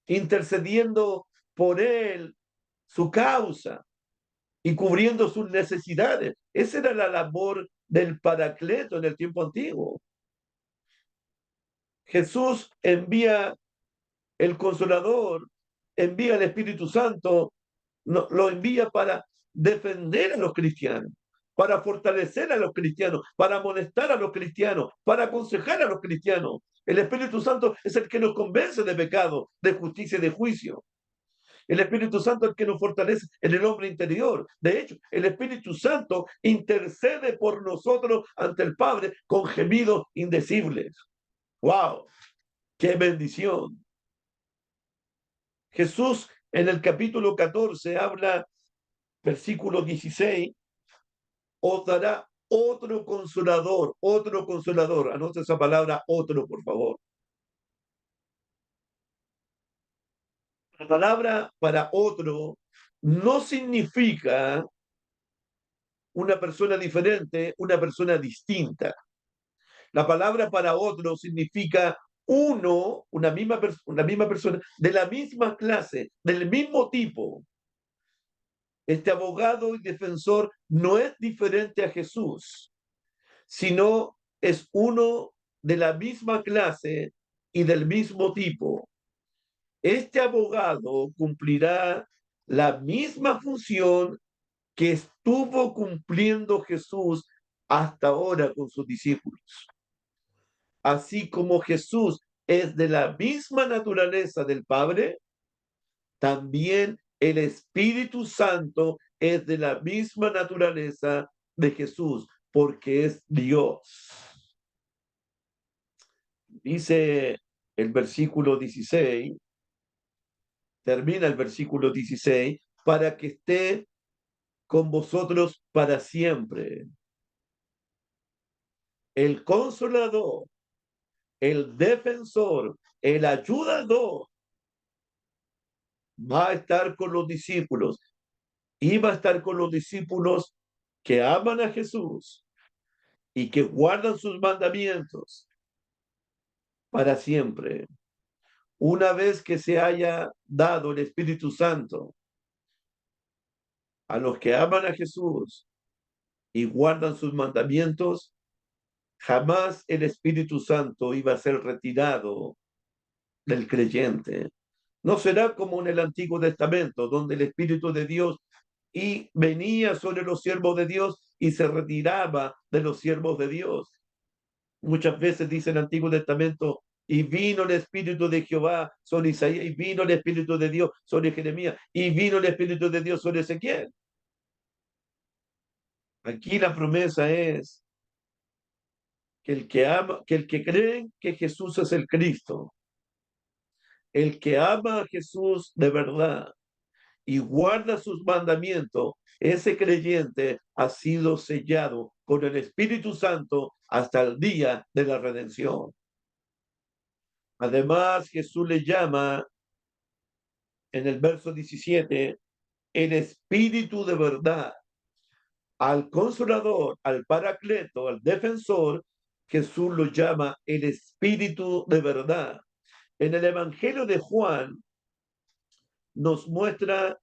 intercediendo por él, su causa y cubriendo sus necesidades. Esa era la labor del Paracleto en el tiempo antiguo. Jesús envía el Consolador, envía el Espíritu Santo, lo envía para defender a los cristianos, para fortalecer a los cristianos, para amonestar a los cristianos, para aconsejar a los cristianos. El Espíritu Santo es el que nos convence de pecado, de justicia y de juicio. El Espíritu Santo es el que nos fortalece en el hombre interior. De hecho, el Espíritu Santo intercede por nosotros ante el Padre con gemidos indecibles. ¡Wow! ¡Qué bendición! Jesús en el capítulo 14 habla, versículo 16, os dará otro consolador. Anote esa palabra otro, por favor. La palabra para otro no significa una persona diferente, una persona distinta. La palabra para otro significa uno, una misma persona, de la misma clase, del mismo tipo. Este abogado y defensor no es diferente a Jesús, sino es uno de la misma clase y del mismo tipo. Este abogado cumplirá la misma función que estuvo cumpliendo Jesús hasta ahora con sus discípulos. Así como Jesús es de la misma naturaleza del Padre, también el Espíritu Santo es de la misma naturaleza de Jesús, porque es Dios. Dice el versículo 16, termina el versículo 16, para que esté con vosotros para siempre. El consolador, el defensor, el ayudador, va a estar con los discípulos y va a estar con los discípulos que aman a Jesús y que guardan sus mandamientos para siempre. Una vez que se haya dado el Espíritu Santo a los que aman a Jesús y guardan sus mandamientos, jamás el Espíritu Santo iba a ser retirado del creyente. No será como en el Antiguo Testamento, donde el Espíritu de Dios y venía sobre los siervos de Dios y se retiraba de los siervos de Dios. Muchas veces dice el Antiguo Testamento, y vino el Espíritu de Jehová sobre Isaías, y vino el Espíritu de Dios sobre Jeremías, y vino el Espíritu de Dios sobre Ezequiel. Aquí la promesa es que el que cree que Jesús es el Cristo, el que ama a Jesús de verdad y guarda sus mandamientos, ese creyente ha sido sellado con el Espíritu Santo hasta el día de la redención. Además, Jesús le llama en el verso 17 el Espíritu de verdad. Al Consolador, al Paracleto, al Defensor, Jesús lo llama el Espíritu de verdad. En el Evangelio de Juan nos muestra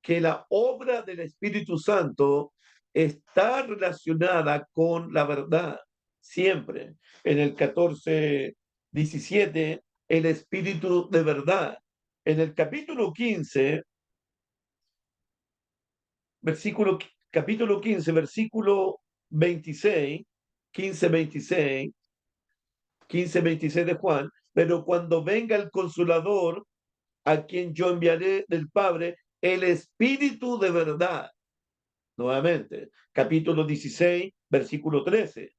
que la obra del Espíritu Santo está relacionada con la verdad, siempre. En el 14:17, el Espíritu de verdad. En el capítulo 15, capítulo 15, versículo 26, 15:26, 15:26 de Juan, pero cuando venga el Consolador, a quien yo enviaré del Padre, el Espíritu de verdad. Nuevamente, capítulo 16, versículo 13.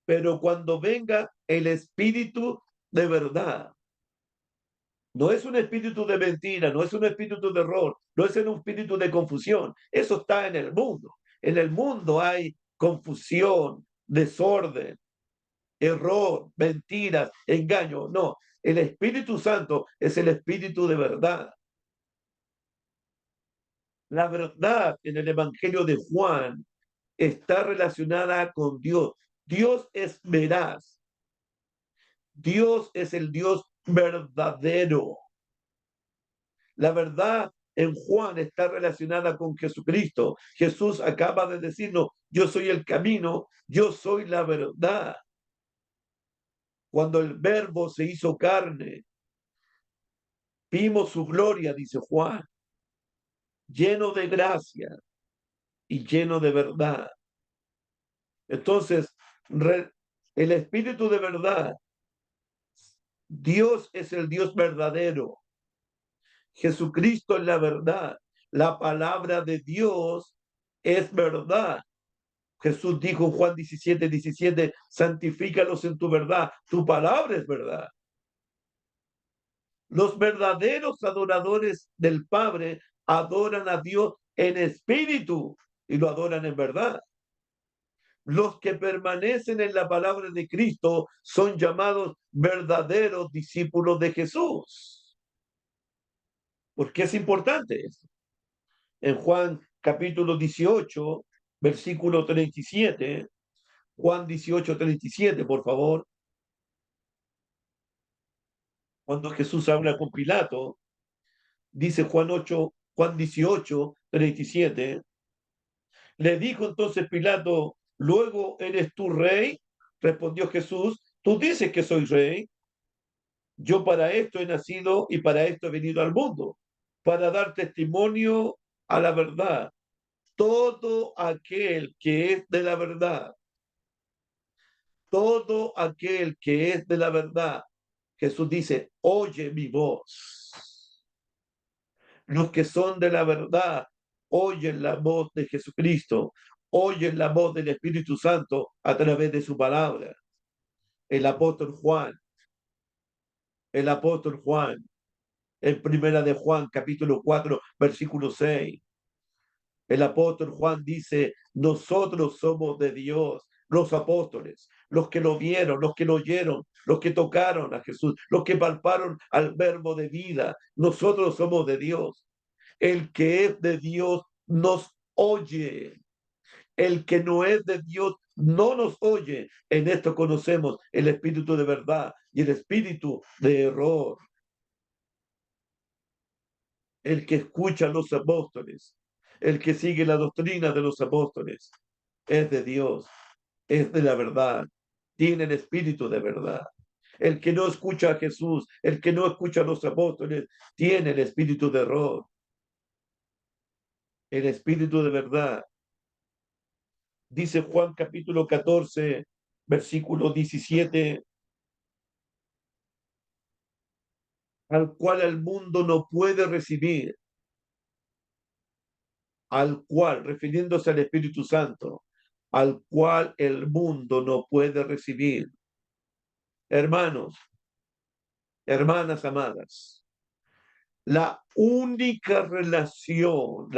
Pero cuando venga el Espíritu de verdad, no es un espíritu de mentira, no es un espíritu de error, no es un espíritu de confusión. Eso está en el mundo. En el mundo hay confusión, desorden, error, mentiras, engaño. No, el Espíritu Santo es el Espíritu de verdad. La verdad en el Evangelio de Juan está relacionada con Dios. Dios es veraz. Dios es el Dios verdadero. La verdad en Juan está relacionada con Jesucristo. Jesús acaba de decirnos, yo soy el camino, yo soy la verdad. Cuando el verbo se hizo carne, vimos su gloria, dice Juan, lleno de gracia y lleno de verdad. Entonces, el Espíritu de verdad, Dios es el Dios verdadero. Jesucristo es la verdad. La palabra de Dios es verdad. Jesús dijo en Juan 17:17, santifícalos en tu verdad. Tu palabra es verdad. Los verdaderos adoradores del Padre adoran a Dios en espíritu y lo adoran en verdad. Los que permanecen en la palabra de Cristo son llamados verdaderos discípulos de Jesús. ¿Por qué es importante esto? En Juan capítulo 18, versículo 37, Juan 18:37, por favor, cuando Jesús habla con Pilato, dice Juan 18:37, le dijo entonces Pilato, luego eres tú rey, respondió Jesús, tú dices que soy rey, yo para esto he nacido y para esto he venido al mundo, para dar testimonio a la verdad. Todo aquel que es de la verdad, todo aquel que es de la verdad, Jesús dice, oye mi voz. Los que son de la verdad oyen la voz de Jesucristo, oyen la voz del Espíritu Santo a través de su palabra. El apóstol Juan, el apóstol Juan, en primera de Juan, capítulo 4, versículo 6. El apóstol Juan dice, nosotros somos de Dios, los apóstoles, los que lo vieron, los que lo oyeron, los que tocaron a Jesús, los que palparon al verbo de vida. Nosotros somos de Dios. El que es de Dios nos oye. El que no es de Dios no nos oye. En esto conocemos el espíritu de verdad y el espíritu de error. El que escucha a los apóstoles, el que sigue la doctrina de los apóstoles, es de Dios, es de la verdad, tiene el espíritu de verdad. El que no escucha a Jesús, el que no escucha a los apóstoles, tiene el espíritu de error. El espíritu de verdad. Dice Juan capítulo 14, versículo 17, al cual el mundo no puede recibir, al cual, refiriéndose al Espíritu Santo, al cual el mundo no puede recibir. Hermanos, hermanas amadas, la única relación,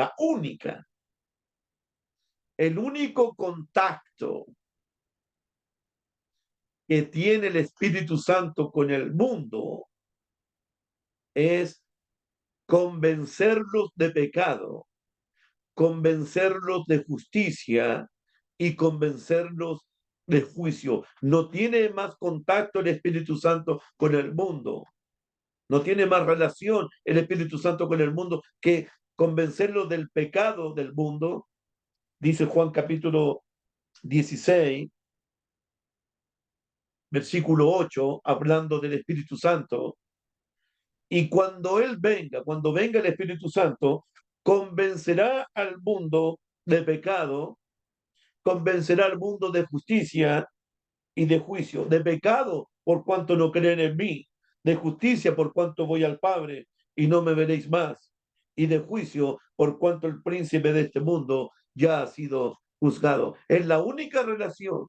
el único contacto que tiene el Espíritu Santo con el mundo es convencerlos de pecado, convencerlos de justicia y convencerlos de juicio. No tiene más contacto el Espíritu Santo con el mundo. No tiene más relación el Espíritu Santo con el mundo que convencerlos del pecado del mundo. Dice Juan capítulo 16, versículo 8, hablando del Espíritu Santo. Y cuando venga el Espíritu Santo, convencerá al mundo de pecado, convencerá al mundo de justicia y de juicio. De pecado, por cuanto no creen en mí. De justicia, por cuanto voy al Padre y no me veréis más. Y de juicio, por cuanto el príncipe de este mundo ya ha sido juzgado. Es la única relación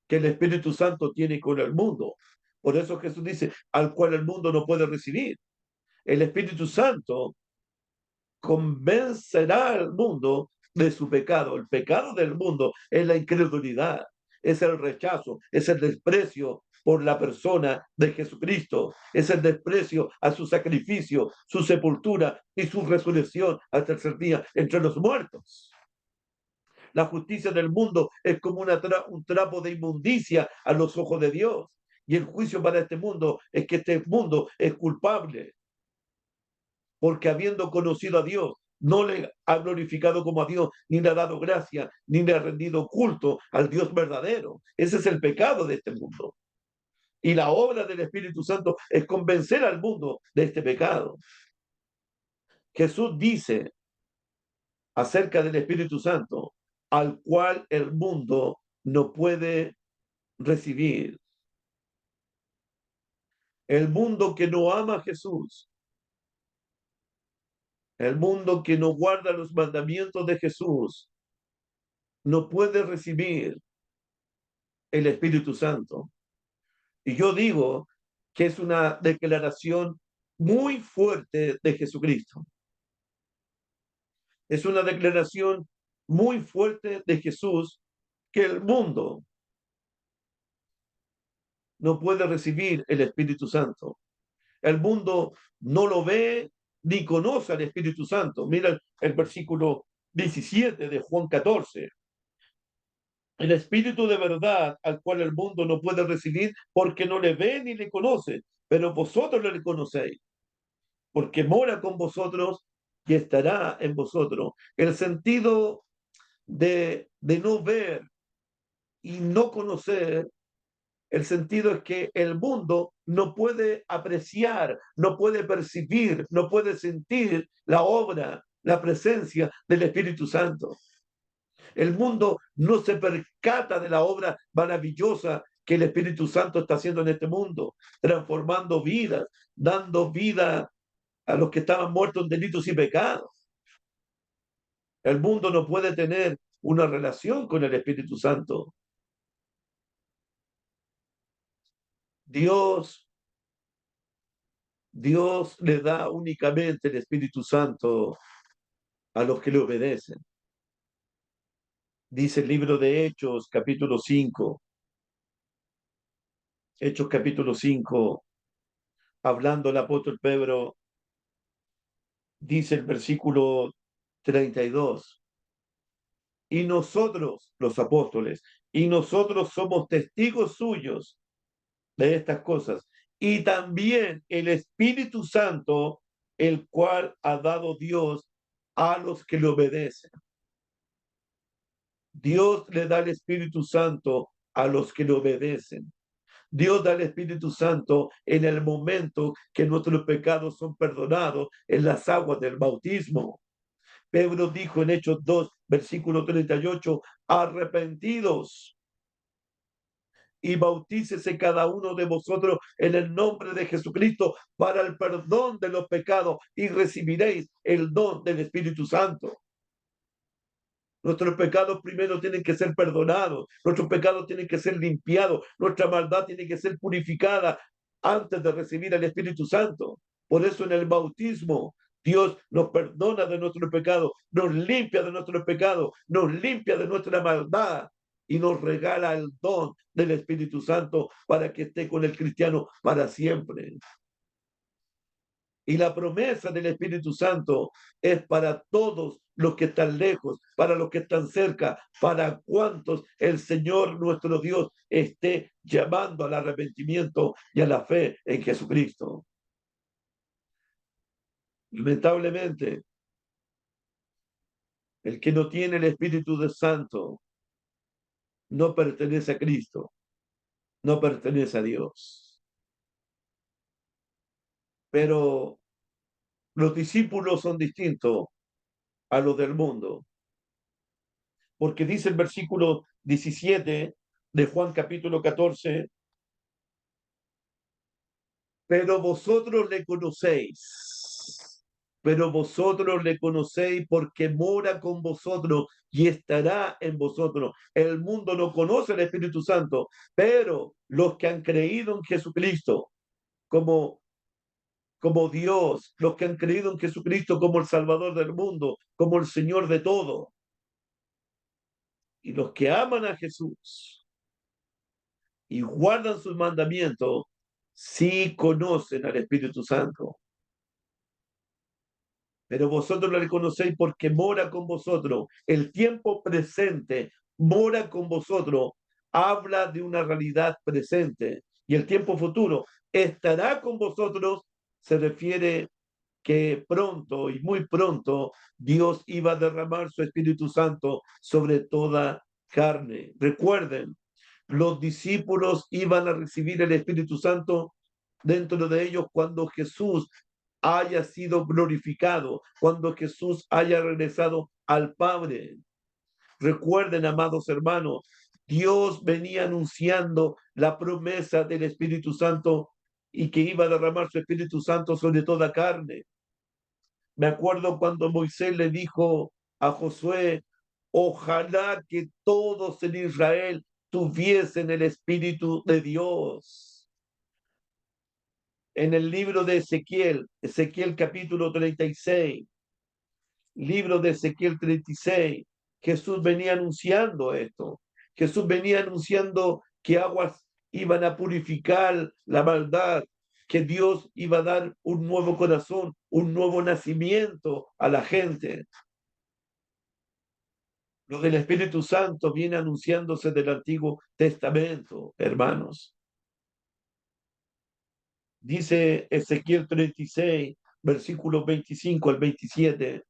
que el Espíritu Santo tiene con el mundo. Por eso Jesús dice, al cual el mundo no puede recibir. El Espíritu Santo convencerá al mundo de su pecado. El pecado del mundo es la incredulidad, es el rechazo, es el desprecio por la persona de Jesucristo, es el desprecio a su sacrificio, su sepultura y su resurrección al tercer día entre los muertos. La justicia del mundo es como un trapo de inmundicia a los ojos de Dios. Y el juicio para este mundo es que este mundo es culpable, porque habiendo conocido a Dios, no le ha glorificado como a Dios, ni le ha dado gracia, ni le ha rendido culto al Dios verdadero. Ese es el pecado de este mundo. Y la obra del Espíritu Santo es convencer al mundo de este pecado. Jesús dice acerca del Espíritu Santo, al cual el mundo no puede recibir. El mundo que no ama a Jesús, el mundo que no guarda los mandamientos de Jesús, no puede recibir el Espíritu Santo. Y yo digo que es una declaración muy fuerte de Jesucristo. Es una declaración muy fuerte de Jesús que el mundo no puede recibir el Espíritu Santo. El mundo no lo ve ni conoce al Espíritu Santo. Mira el versículo 17 de Juan 14. El Espíritu de verdad al cual el mundo no puede recibir porque no le ve ni le conoce, pero vosotros le conocéis, porque mora con vosotros y estará en vosotros. El sentido de no ver y no conocer, el sentido es que el mundo no puede apreciar, no puede percibir, no puede sentir la obra, la presencia del Espíritu Santo. El mundo no se percata de la obra maravillosa que el Espíritu Santo está haciendo en este mundo, transformando vidas, dando vida a los que estaban muertos en delitos y pecados. El mundo no puede tener una relación con el Espíritu Santo. Dios, Dios le da únicamente el Espíritu Santo a los que le obedecen. Dice el libro de Hechos, capítulo 5, Hechos capítulo 5, hablando el apóstol Pedro, dice el versículo 32, y nosotros, los apóstoles, y nosotros somos testigos suyos de estas cosas, y también el Espíritu Santo, el cual ha dado Dios a los que le obedecen. Dios le da el Espíritu Santo a los que le obedecen. Dios da el Espíritu Santo en el momento que nuestros pecados son perdonados en las aguas del bautismo. Pedro dijo en Hechos 2, versículo 38, arrepentidos y bautícese cada uno de vosotros en el nombre de Jesucristo para el perdón de los pecados y recibiréis el don del Espíritu Santo. Nuestros pecados primero tienen que ser perdonados, nuestros pecados tienen que ser limpiados, nuestra maldad tiene que ser purificada antes de recibir al Espíritu Santo. Por eso en el bautismo Dios nos perdona de nuestros pecados, nos limpia de nuestros pecados, nos limpia de nuestra maldad y nos regala el don del Espíritu Santo para que esté con el cristiano para siempre. Y la promesa del Espíritu Santo es para todos los que están lejos, para los que están cerca, para cuantos el Señor nuestro Dios esté llamando al arrepentimiento y a la fe en Jesucristo. Lamentablemente, el que no tiene el Espíritu de Santo no pertenece a Cristo, no pertenece a Dios. Pero los discípulos son distintos a los del mundo, porque dice el versículo 17 de Juan capítulo 14, pero vosotros le conocéis, pero vosotros le conocéis porque mora con vosotros y estará en vosotros. El mundo no conoce el Espíritu Santo, pero los que han creído en Jesucristo como, como Dios, los que han creído en Jesucristo como el Salvador del mundo, como el Señor de todo, y los que aman a Jesús y guardan sus mandamientos, sí conocen al Espíritu Santo. Pero vosotros lo reconocéis porque mora con vosotros. El tiempo presente mora con vosotros. Habla de una realidad presente. Y el tiempo futuro estará con vosotros. Se refiere que pronto y muy pronto Dios iba a derramar su Espíritu Santo sobre toda carne. Recuerden, los discípulos iban a recibir el Espíritu Santo dentro de ellos cuando Jesús haya sido glorificado, cuando Jesús haya regresado al Padre. Recuerden, amados hermanos, Dios venía anunciando la promesa del Espíritu Santo y que iba a derramar su Espíritu Santo sobre toda carne. Me acuerdo cuando Moisés le dijo a Josué, ojalá que todos en Israel tuviesen el Espíritu de Dios. En el libro de Ezequiel, Ezequiel capítulo 36, libro de Ezequiel 36, Jesús venía anunciando esto. Jesús venía anunciando que aguas iban a purificar la maldad, que Dios iba a dar un nuevo corazón, un nuevo nacimiento a la gente. Lo del Espíritu Santo viene anunciándose del Antiguo Testamento, hermanos. Dice Ezequiel 36, versículos 25 al 27.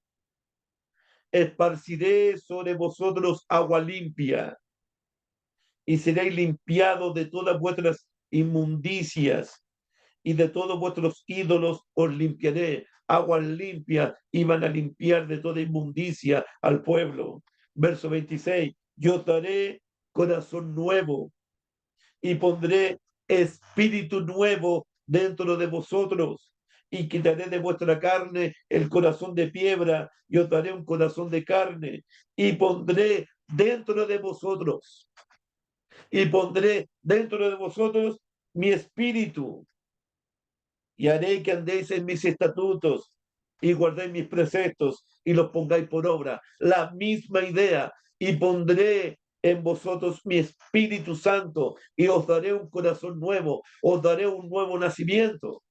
Esparciré sobre vosotros agua limpia y seréis limpiados de todas vuestras inmundicias y de todos vuestros ídolos os limpiaré. Aguas limpias iban a limpiar de toda inmundicia al pueblo. Verso 26. Yo daré corazón nuevo y pondré espíritu nuevo dentro de vosotros y quitaré de vuestra carne el corazón de piedra y os daré un corazón de carne y pondré dentro de vosotros mi espíritu y haré que andéis en mis estatutos y guardéis mis preceptos y los pongáis por obra. La misma idea. Y pondré en vosotros mi Espíritu Santo y os daré un corazón nuevo, os daré un nuevo nacimiento.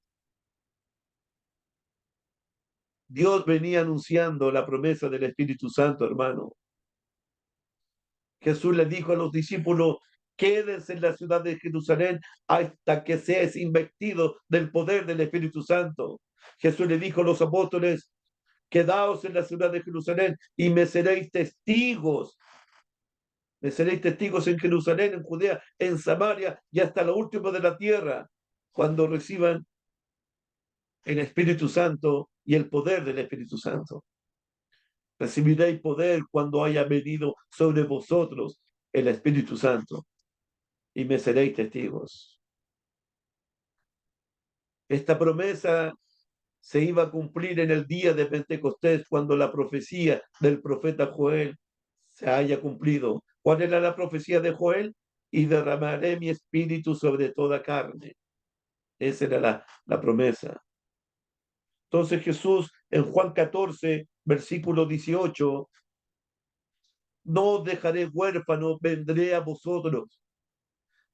Dios venía anunciando la promesa del Espíritu Santo, hermano. Jesús le dijo a los discípulos, quédense en la ciudad de Jerusalén hasta que seáis investidos del poder del Espíritu Santo. Jesús le dijo a los apóstoles, quedaos en la ciudad de Jerusalén y me seréis testigos. Me seréis testigos en Jerusalén, en Judea, en Samaria y hasta lo último de la tierra, cuando reciban el Espíritu Santo y el poder del Espíritu Santo. Recibiréis poder cuando haya venido sobre vosotros el Espíritu Santo y me seréis testigos. Esta promesa se iba a cumplir en el día de Pentecostés, cuando la profecía del profeta Joel se haya cumplido. ¿Cuál era la profecía de Joel? Y derramaré mi espíritu sobre toda carne. Esa era la promesa. Entonces Jesús en Juan 14, versículo 18, no os dejaré huérfano, vendré a vosotros.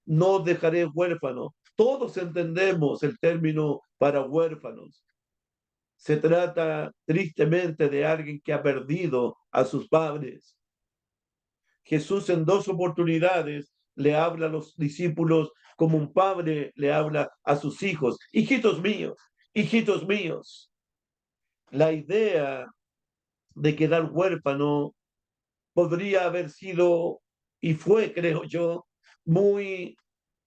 No os dejaré huérfano. Todos entendemos el término para huérfanos. Se trata tristemente de alguien que ha perdido a sus padres. Jesús en dos oportunidades le habla a los discípulos como un padre le habla a sus hijos. Hijitos míos, hijitos míos. La idea de quedar huérfano podría haber sido, y fue, creo yo, muy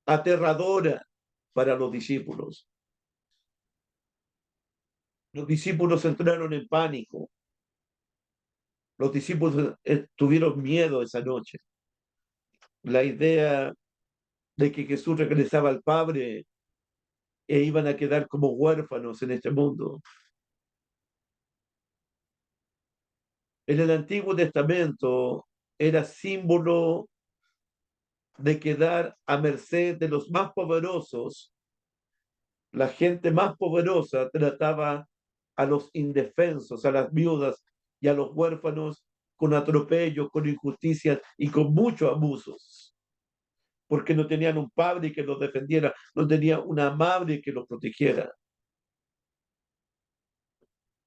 aterradora para los discípulos. Los discípulos entraron en pánico. Los discípulos tuvieron miedo esa noche. La idea de que Jesús regresaba al Padre e iban a quedar como huérfanos en este mundo. En el Antiguo Testamento era símbolo de quedar a merced de los más poderosos. La gente más poderosa trataba a los indefensos, a las viudas y a los huérfanos con atropellos, con injusticias y con muchos abusos, porque no tenían un padre que los defendiera, no tenían una madre que los protegiera.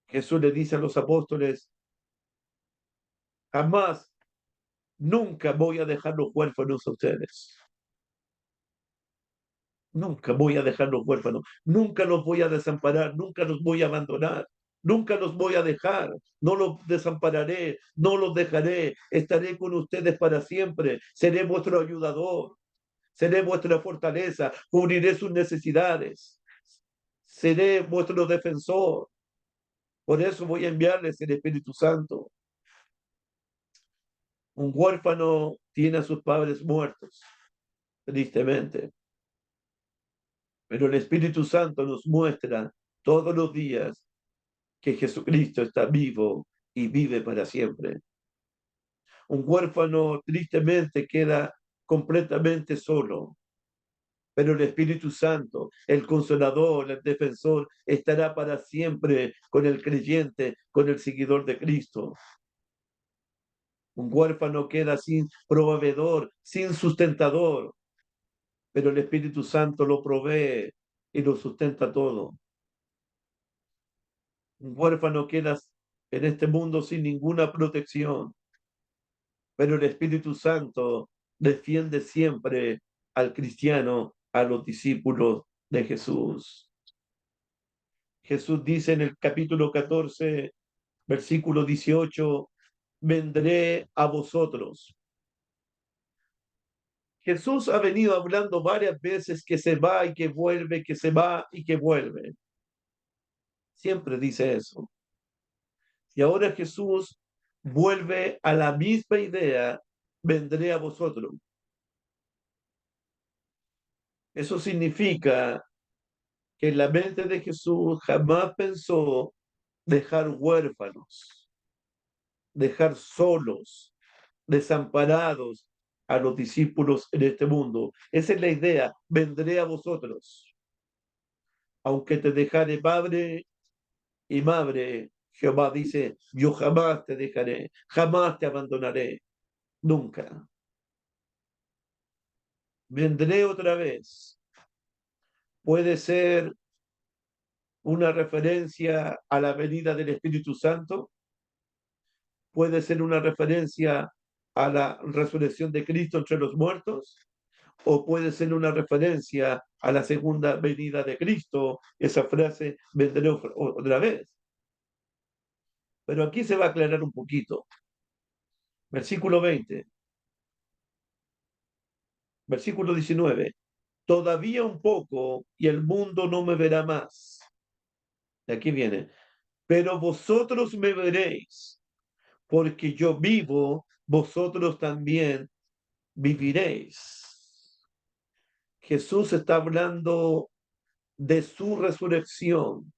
Jesús le dice a los apóstoles, jamás, nunca voy a dejar los huérfanos a ustedes. Nunca voy a dejar los huérfanos, nunca los voy a desamparar, nunca los voy a abandonar, nunca los voy a dejar, no los desampararé, no los dejaré, estaré con ustedes para siempre, seré vuestro ayudador, seré vuestra fortaleza, cubriré sus necesidades, seré vuestro defensor. Por eso voy a enviarles el Espíritu Santo. Un huérfano tiene a sus padres muertos, tristemente. Pero el Espíritu Santo nos muestra todos los días que Jesucristo está vivo y vive para siempre. Un huérfano tristemente queda completamente solo, pero el Espíritu Santo, el consolador, el defensor, estará para siempre con el creyente, con el seguidor de Cristo. Un huérfano queda sin proveedor, sin sustentador, pero el Espíritu Santo lo provee y lo sustenta todo. Un huérfano queda en este mundo sin ninguna protección, pero el Espíritu Santo defiende siempre al cristiano, a los discípulos de Jesús. Jesús dice en el capítulo 14, versículo 18, vendré a vosotros. Jesús ha venido hablando varias veces que se va y que vuelve, que se va y que vuelve. Siempre dice eso. Y ahora Jesús vuelve a la misma idea, vendré a vosotros. Eso significa que en la mente de Jesús jamás pensó dejar huérfanos, dejar solos, desamparados a los discípulos en este mundo. Esa es la idea, vendré a vosotros. Aunque te dejare padre y madre, Jehová dice, yo jamás te dejaré, jamás te abandonaré, nunca. Vendré otra vez. Puede ser una referencia a la venida del Espíritu Santo, puede ser una referencia a la resurrección de Cristo entre los muertos, o puede ser una referencia a la segunda venida de Cristo, esa frase, vendré otra vez. Pero aquí se va a aclarar un poquito. Versículo 20, versículo 19. Todavía un poco y el mundo no me verá más. De aquí viene. Pero vosotros me veréis, porque yo vivo, vosotros también viviréis. Jesús está hablando de su resurrección,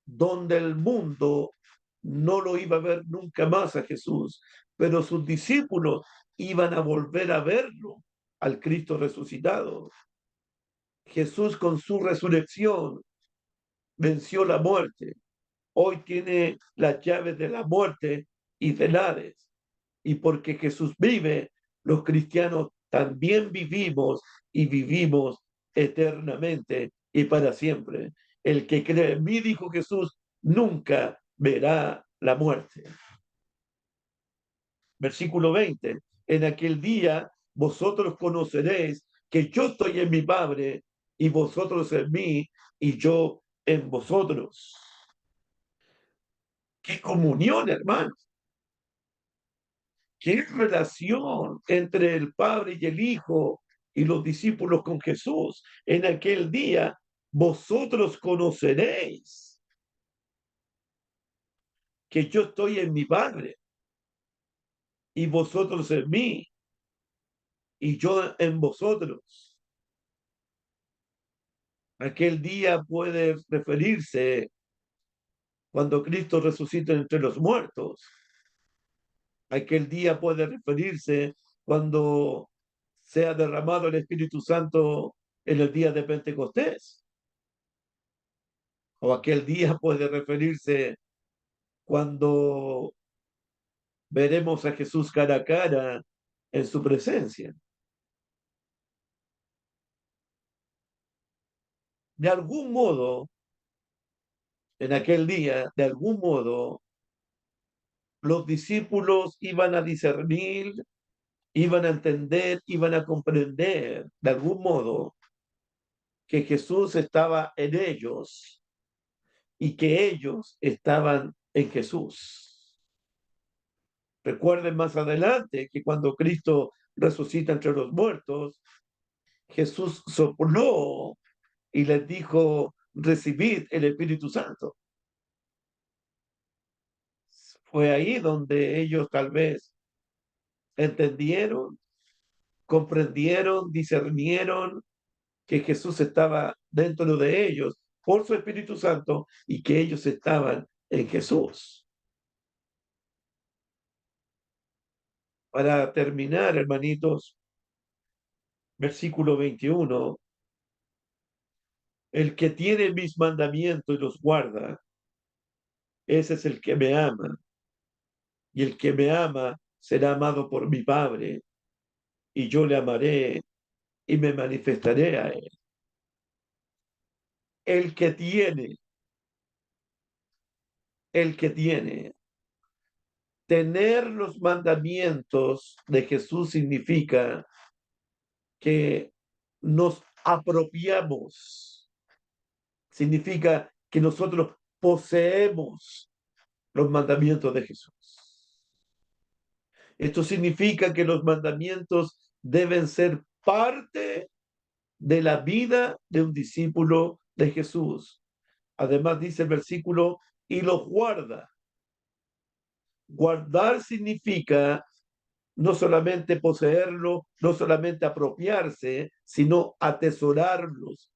donde el mundo no lo iba a ver nunca más a Jesús, pero sus discípulos iban a volver a verlo, al Cristo resucitado. Jesús con su resurrección venció la muerte. Hoy tiene las llaves de la muerte y del Hades. Y porque Jesús vive, los cristianos también vivimos y vivimos eternamente y para siempre. El que cree en mí, dijo Jesús, nunca verá la muerte. Versículo 20. En aquel día vosotros conoceréis que yo estoy en mi Padre y vosotros en mí y yo en vosotros. ¡Qué comunión, hermanos! ¡Qué relación entre el Padre y el Hijo y los discípulos con Jesús! En aquel día vosotros conoceréis que yo estoy en mi Padre y vosotros en mí y yo en vosotros. Aquel día puede referirse cuando Cristo resucita entre los muertos. Aquel día puede referirse cuando sea derramado el Espíritu Santo en el día de Pentecostés. O aquel día puede referirse cuando veremos a Jesús cara a cara en su presencia. De algún modo, en aquel día, de algún modo, los discípulos iban a discernir, iban a entender, iban a comprender, de algún modo, que Jesús estaba en ellos y que ellos estaban en Jesús. Recuerden más adelante que cuando Cristo resucita entre los muertos, Jesús sopló y les dijo, recibid el Espíritu Santo. Fue ahí donde ellos tal vez entendieron, comprendieron, discernieron que Jesús estaba dentro de ellos por su Espíritu Santo y que ellos estaban en Jesús. Para terminar, hermanitos, versículo 21, el que tiene mis mandamientos y los guarda, ese es el que me ama, y el que me ama será amado por mi Padre, y yo le amaré y me manifestaré a él. El que tiene, el que tiene. Tener los mandamientos de Jesús significa que nos apropiamos, significa que nosotros poseemos los mandamientos de Jesús. Esto significa que los mandamientos deben ser parte de la vida de un discípulo de Jesús. Además dice el versículo, y los guarda. Guardar significa no solamente poseerlo, no solamente apropiarse, sino atesorarlos.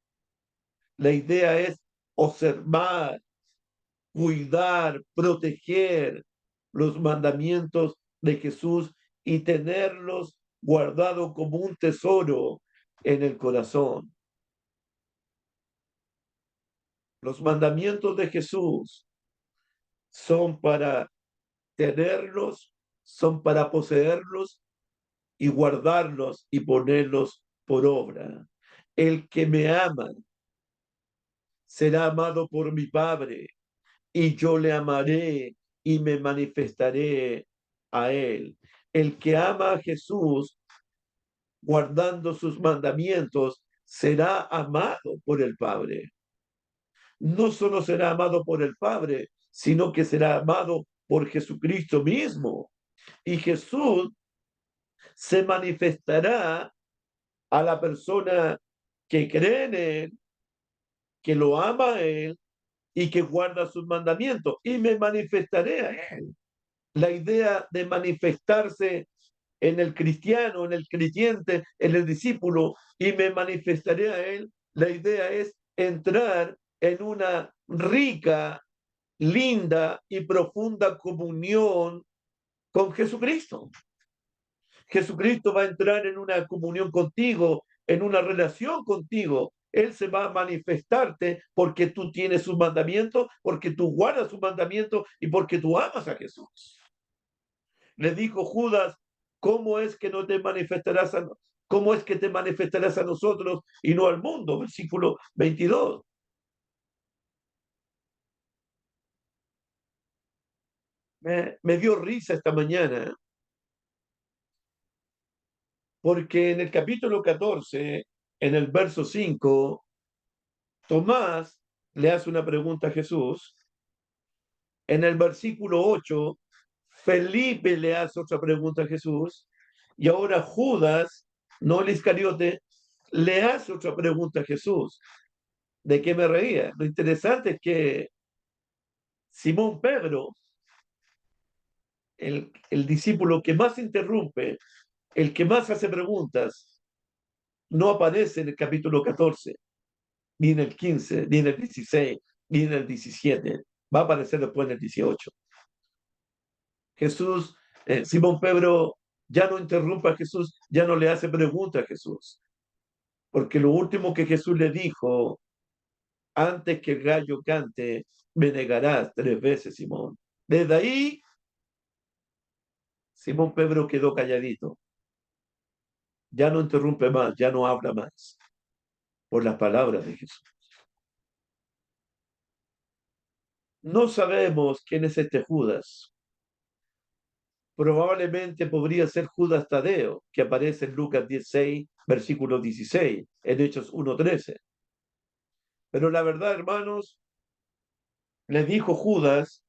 La idea es observar, cuidar, proteger los mandamientos de Jesús y tenerlos guardados como un tesoro en el corazón. Los mandamientos de Jesús son para tenerlos, son para poseerlos y guardarlos y ponerlos por obra. El que me ama será amado por mi Padre y yo le amaré y me manifestaré a él. El que ama a Jesús guardando sus mandamientos será amado por el Padre. No solo será amado por el Padre, sino que será amado por Jesucristo mismo. Y Jesús se manifestará a la persona que cree en él, que lo ama a él y que guarda sus mandamientos. Y me manifestaré a él. La idea de manifestarse en el cristiano, en el creyente, en el discípulo, y me manifestaré a él, la idea es entrar en una rica linda y profunda comunión con Jesucristo. Jesucristo va a entrar en una comunión contigo, en una relación contigo. Él se va a manifestarte porque tú tienes sus mandamientos, porque tú guardas sus mandamientos y porque tú amas a Jesús. Le dijo Judas, ¿cómo es que no te manifestarás a, cómo es que te manifestarás a nosotros y no al mundo? Versículo 22. Me dio risa esta mañana porque en el capítulo 14, en el verso 5, Tomás le hace una pregunta a Jesús. En el versículo 8, Felipe le hace otra pregunta a Jesús. Y ahora Judas, no el Iscariote, le hace otra pregunta a Jesús. ¿De qué me reía? Lo interesante es que Simón Pedro, el discípulo que más interrumpe, el que más hace preguntas, no aparece en el capítulo 14, ni en el 15, ni en el 16, ni en el 17. Va a aparecer después en el 18. Jesús, Simón Pedro ya no interrumpe a Jesús, ya no le hace preguntas a Jesús, porque lo último que Jesús le dijo, antes que el gallo cante, me negarás 3 veces, Simón. Desde ahí, Simón Pedro quedó calladito, ya no interrumpe más, ya no habla más, por las palabras de Jesús. No sabemos quién es este Judas. Probablemente podría ser Judas Tadeo, que aparece en Lucas 16, versículo 16, en Hechos 1:13. Pero la verdad, hermanos, le dijo Judas,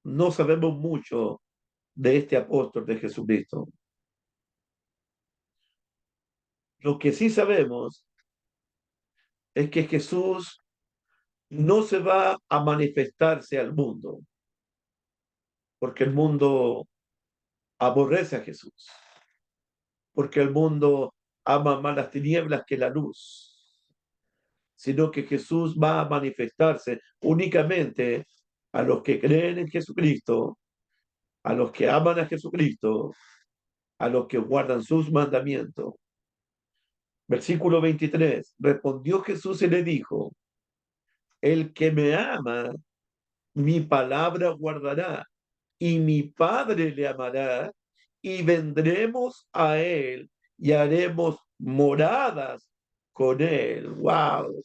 no sabemos mucho de este apóstol de Jesucristo. Lo que sí sabemos es que Jesús no se va a manifestarse al mundo, porque el mundo aborrece a Jesús, porque el mundo ama más las tinieblas que la luz, sino que Jesús va a manifestarse únicamente a los que creen en Jesucristo, a los que aman a Jesucristo, a los que guardan sus mandamientos. Versículo 23. Respondió Jesús y le dijo, el que me ama, mi palabra guardará, y mi Padre le amará, y vendremos a él y haremos moradas con él. ¡Wow!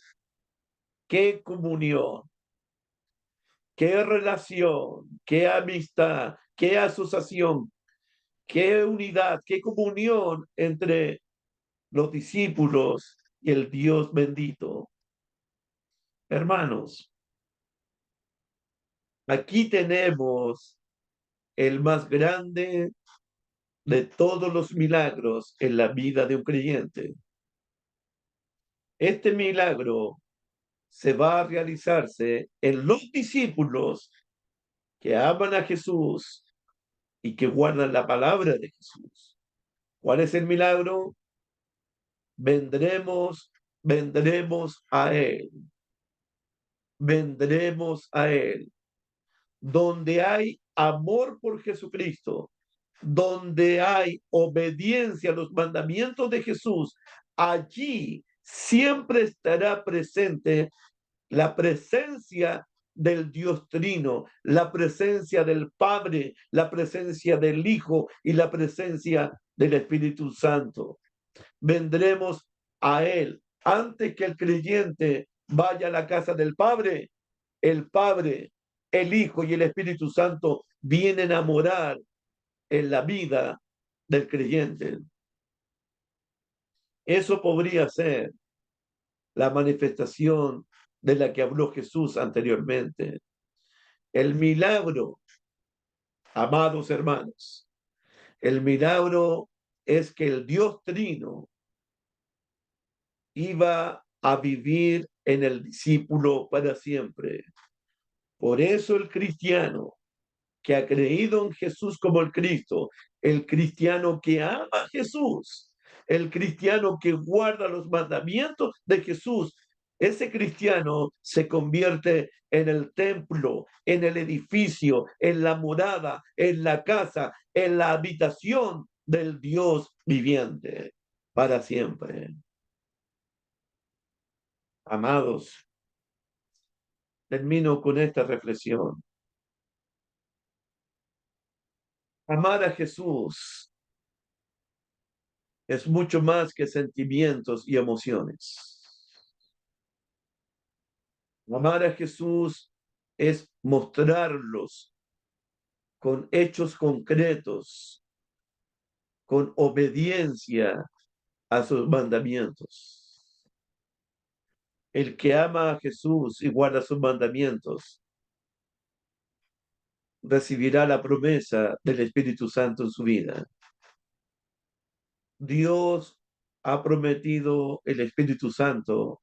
¡Qué comunión! ¡Qué relación! ¡Qué amistad! ¡Qué asociación! ¡Qué unidad! ¡Qué comunión entre los discípulos y el Dios bendito! Hermanos, aquí tenemos el más grande de todos los milagros en la vida de un creyente. Este milagro se va a realizarse en los discípulos que aman a Jesús y que guardan la palabra de Jesús. ¿Cuál es el milagro? Vendremos a Él. Vendremos a Él. Donde hay amor por Jesucristo, donde hay obediencia a los mandamientos de Jesús, allí siempre estará presente la presencia del Dios Trino, la presencia del Padre, la presencia del Hijo y la presencia del Espíritu Santo. Vendremos a Él antes que el creyente vaya a la casa del Padre. El Padre, el Hijo y el Espíritu Santo vienen a morar en la vida del creyente. Eso podría ser la manifestación de la que habló Jesús anteriormente. El milagro, amados hermanos, el milagro es que el Dios Trino iba a vivir en el discípulo para siempre. Por eso el cristiano que ha creído en Jesús como el Cristo, el cristiano que ama a Jesús, el cristiano que guarda los mandamientos de Jesús, Ese cristiano se convierte en el templo, en el edificio, en la morada, en la casa, en la habitación del Dios viviente para siempre. Amados, termino con esta reflexión. Amar a Jesús es mucho más que sentimientos y emociones. Amar a Jesús es mostrarlos con hechos concretos, con obediencia a sus mandamientos. El que ama a Jesús y guarda sus mandamientos recibirá la promesa del Espíritu Santo en su vida. Dios ha prometido el Espíritu Santo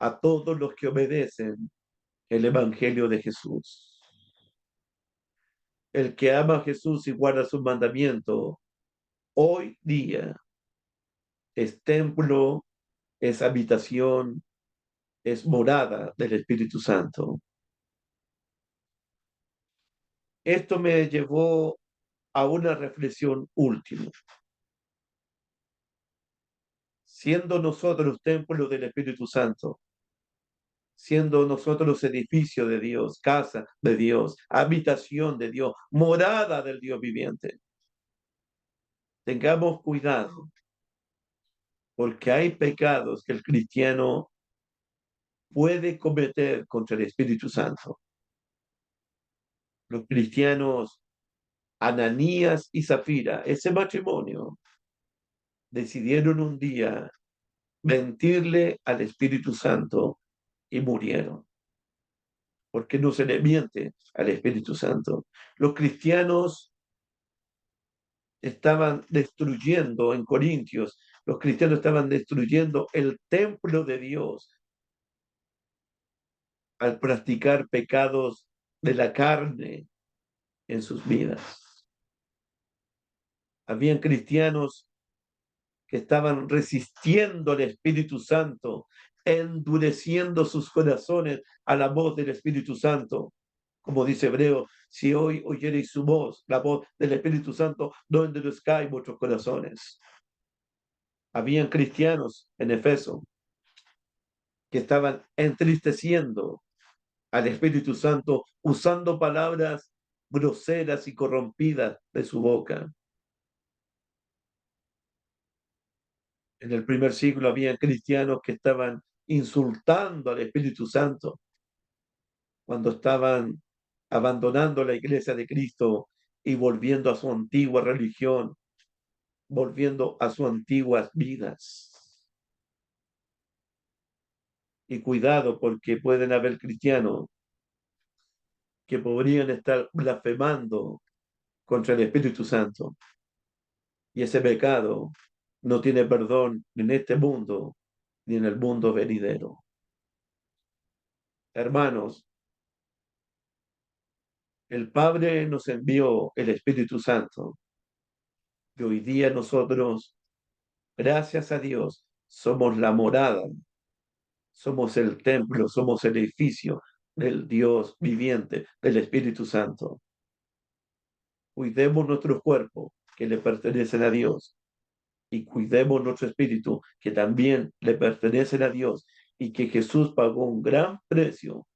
a todos los que obedecen el Evangelio de Jesús. El que ama a Jesús y guarda sus mandamientos, hoy día es templo, es habitación, es morada del Espíritu Santo. Esto me llevó a una reflexión última. Siendo nosotros templo del Espíritu Santo, siendo nosotros edificio de Dios, casa de Dios, habitación de Dios, morada del Dios viviente, tengamos cuidado, porque hay pecados que el cristiano puede cometer contra el Espíritu Santo. Los cristianos Ananías y Zafira, ese matrimonio, decidieron un día mentirle al Espíritu Santo y murieron, porque no se le miente al Espíritu Santo. Los cristianos estaban destruyendo en Corintios, los cristianos estaban destruyendo el templo de Dios al practicar pecados de la carne en sus vidas. Habían cristianos que estaban resistiendo al Espíritu Santo, endureciendo sus corazones a la voz del Espíritu Santo. Como dice Hebreo, si hoy oyereis su voz, la voz del Espíritu Santo, no endurezcáis vuestros corazones. Habían cristianos en Efeso que estaban entristeciendo al Espíritu Santo usando palabras groseras y corrompidas de su boca. En el primer siglo había cristianos que estaban insultando al Espíritu Santo cuando estaban abandonando la iglesia de Cristo y volviendo a su antigua religión, volviendo a sus antiguas vidas. Y cuidado, porque pueden haber cristianos que podrían estar blasfemando contra el Espíritu Santo. Y ese pecado no tiene perdón ni en este mundo ni en el mundo venidero. Hermanos, el Padre nos envió el Espíritu Santo y hoy día nosotros, gracias a Dios, somos la morada, somos el templo, somos el edificio del Dios viviente, del Espíritu Santo. Cuidemos nuestros cuerpos que le pertenecen a Dios y cuidemos nuestro espíritu que también le pertenecen a Dios y que Jesús pagó un gran precio,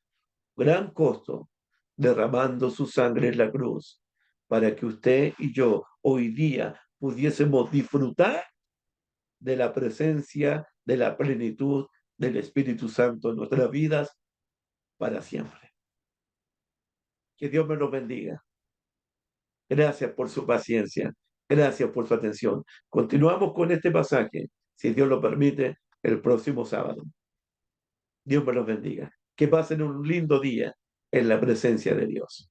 gran costo, derramando su sangre en la cruz para que usted y yo hoy día pudiésemos disfrutar de la presencia, de la plenitud del Espíritu Santo en nuestras vidas para siempre. Que Dios me los bendiga. Gracias por su paciencia. Gracias por su atención. Continuamos con este pasaje, si Dios lo permite, el próximo sábado. Dios me los bendiga. Que pasen un lindo día en la presencia de Dios.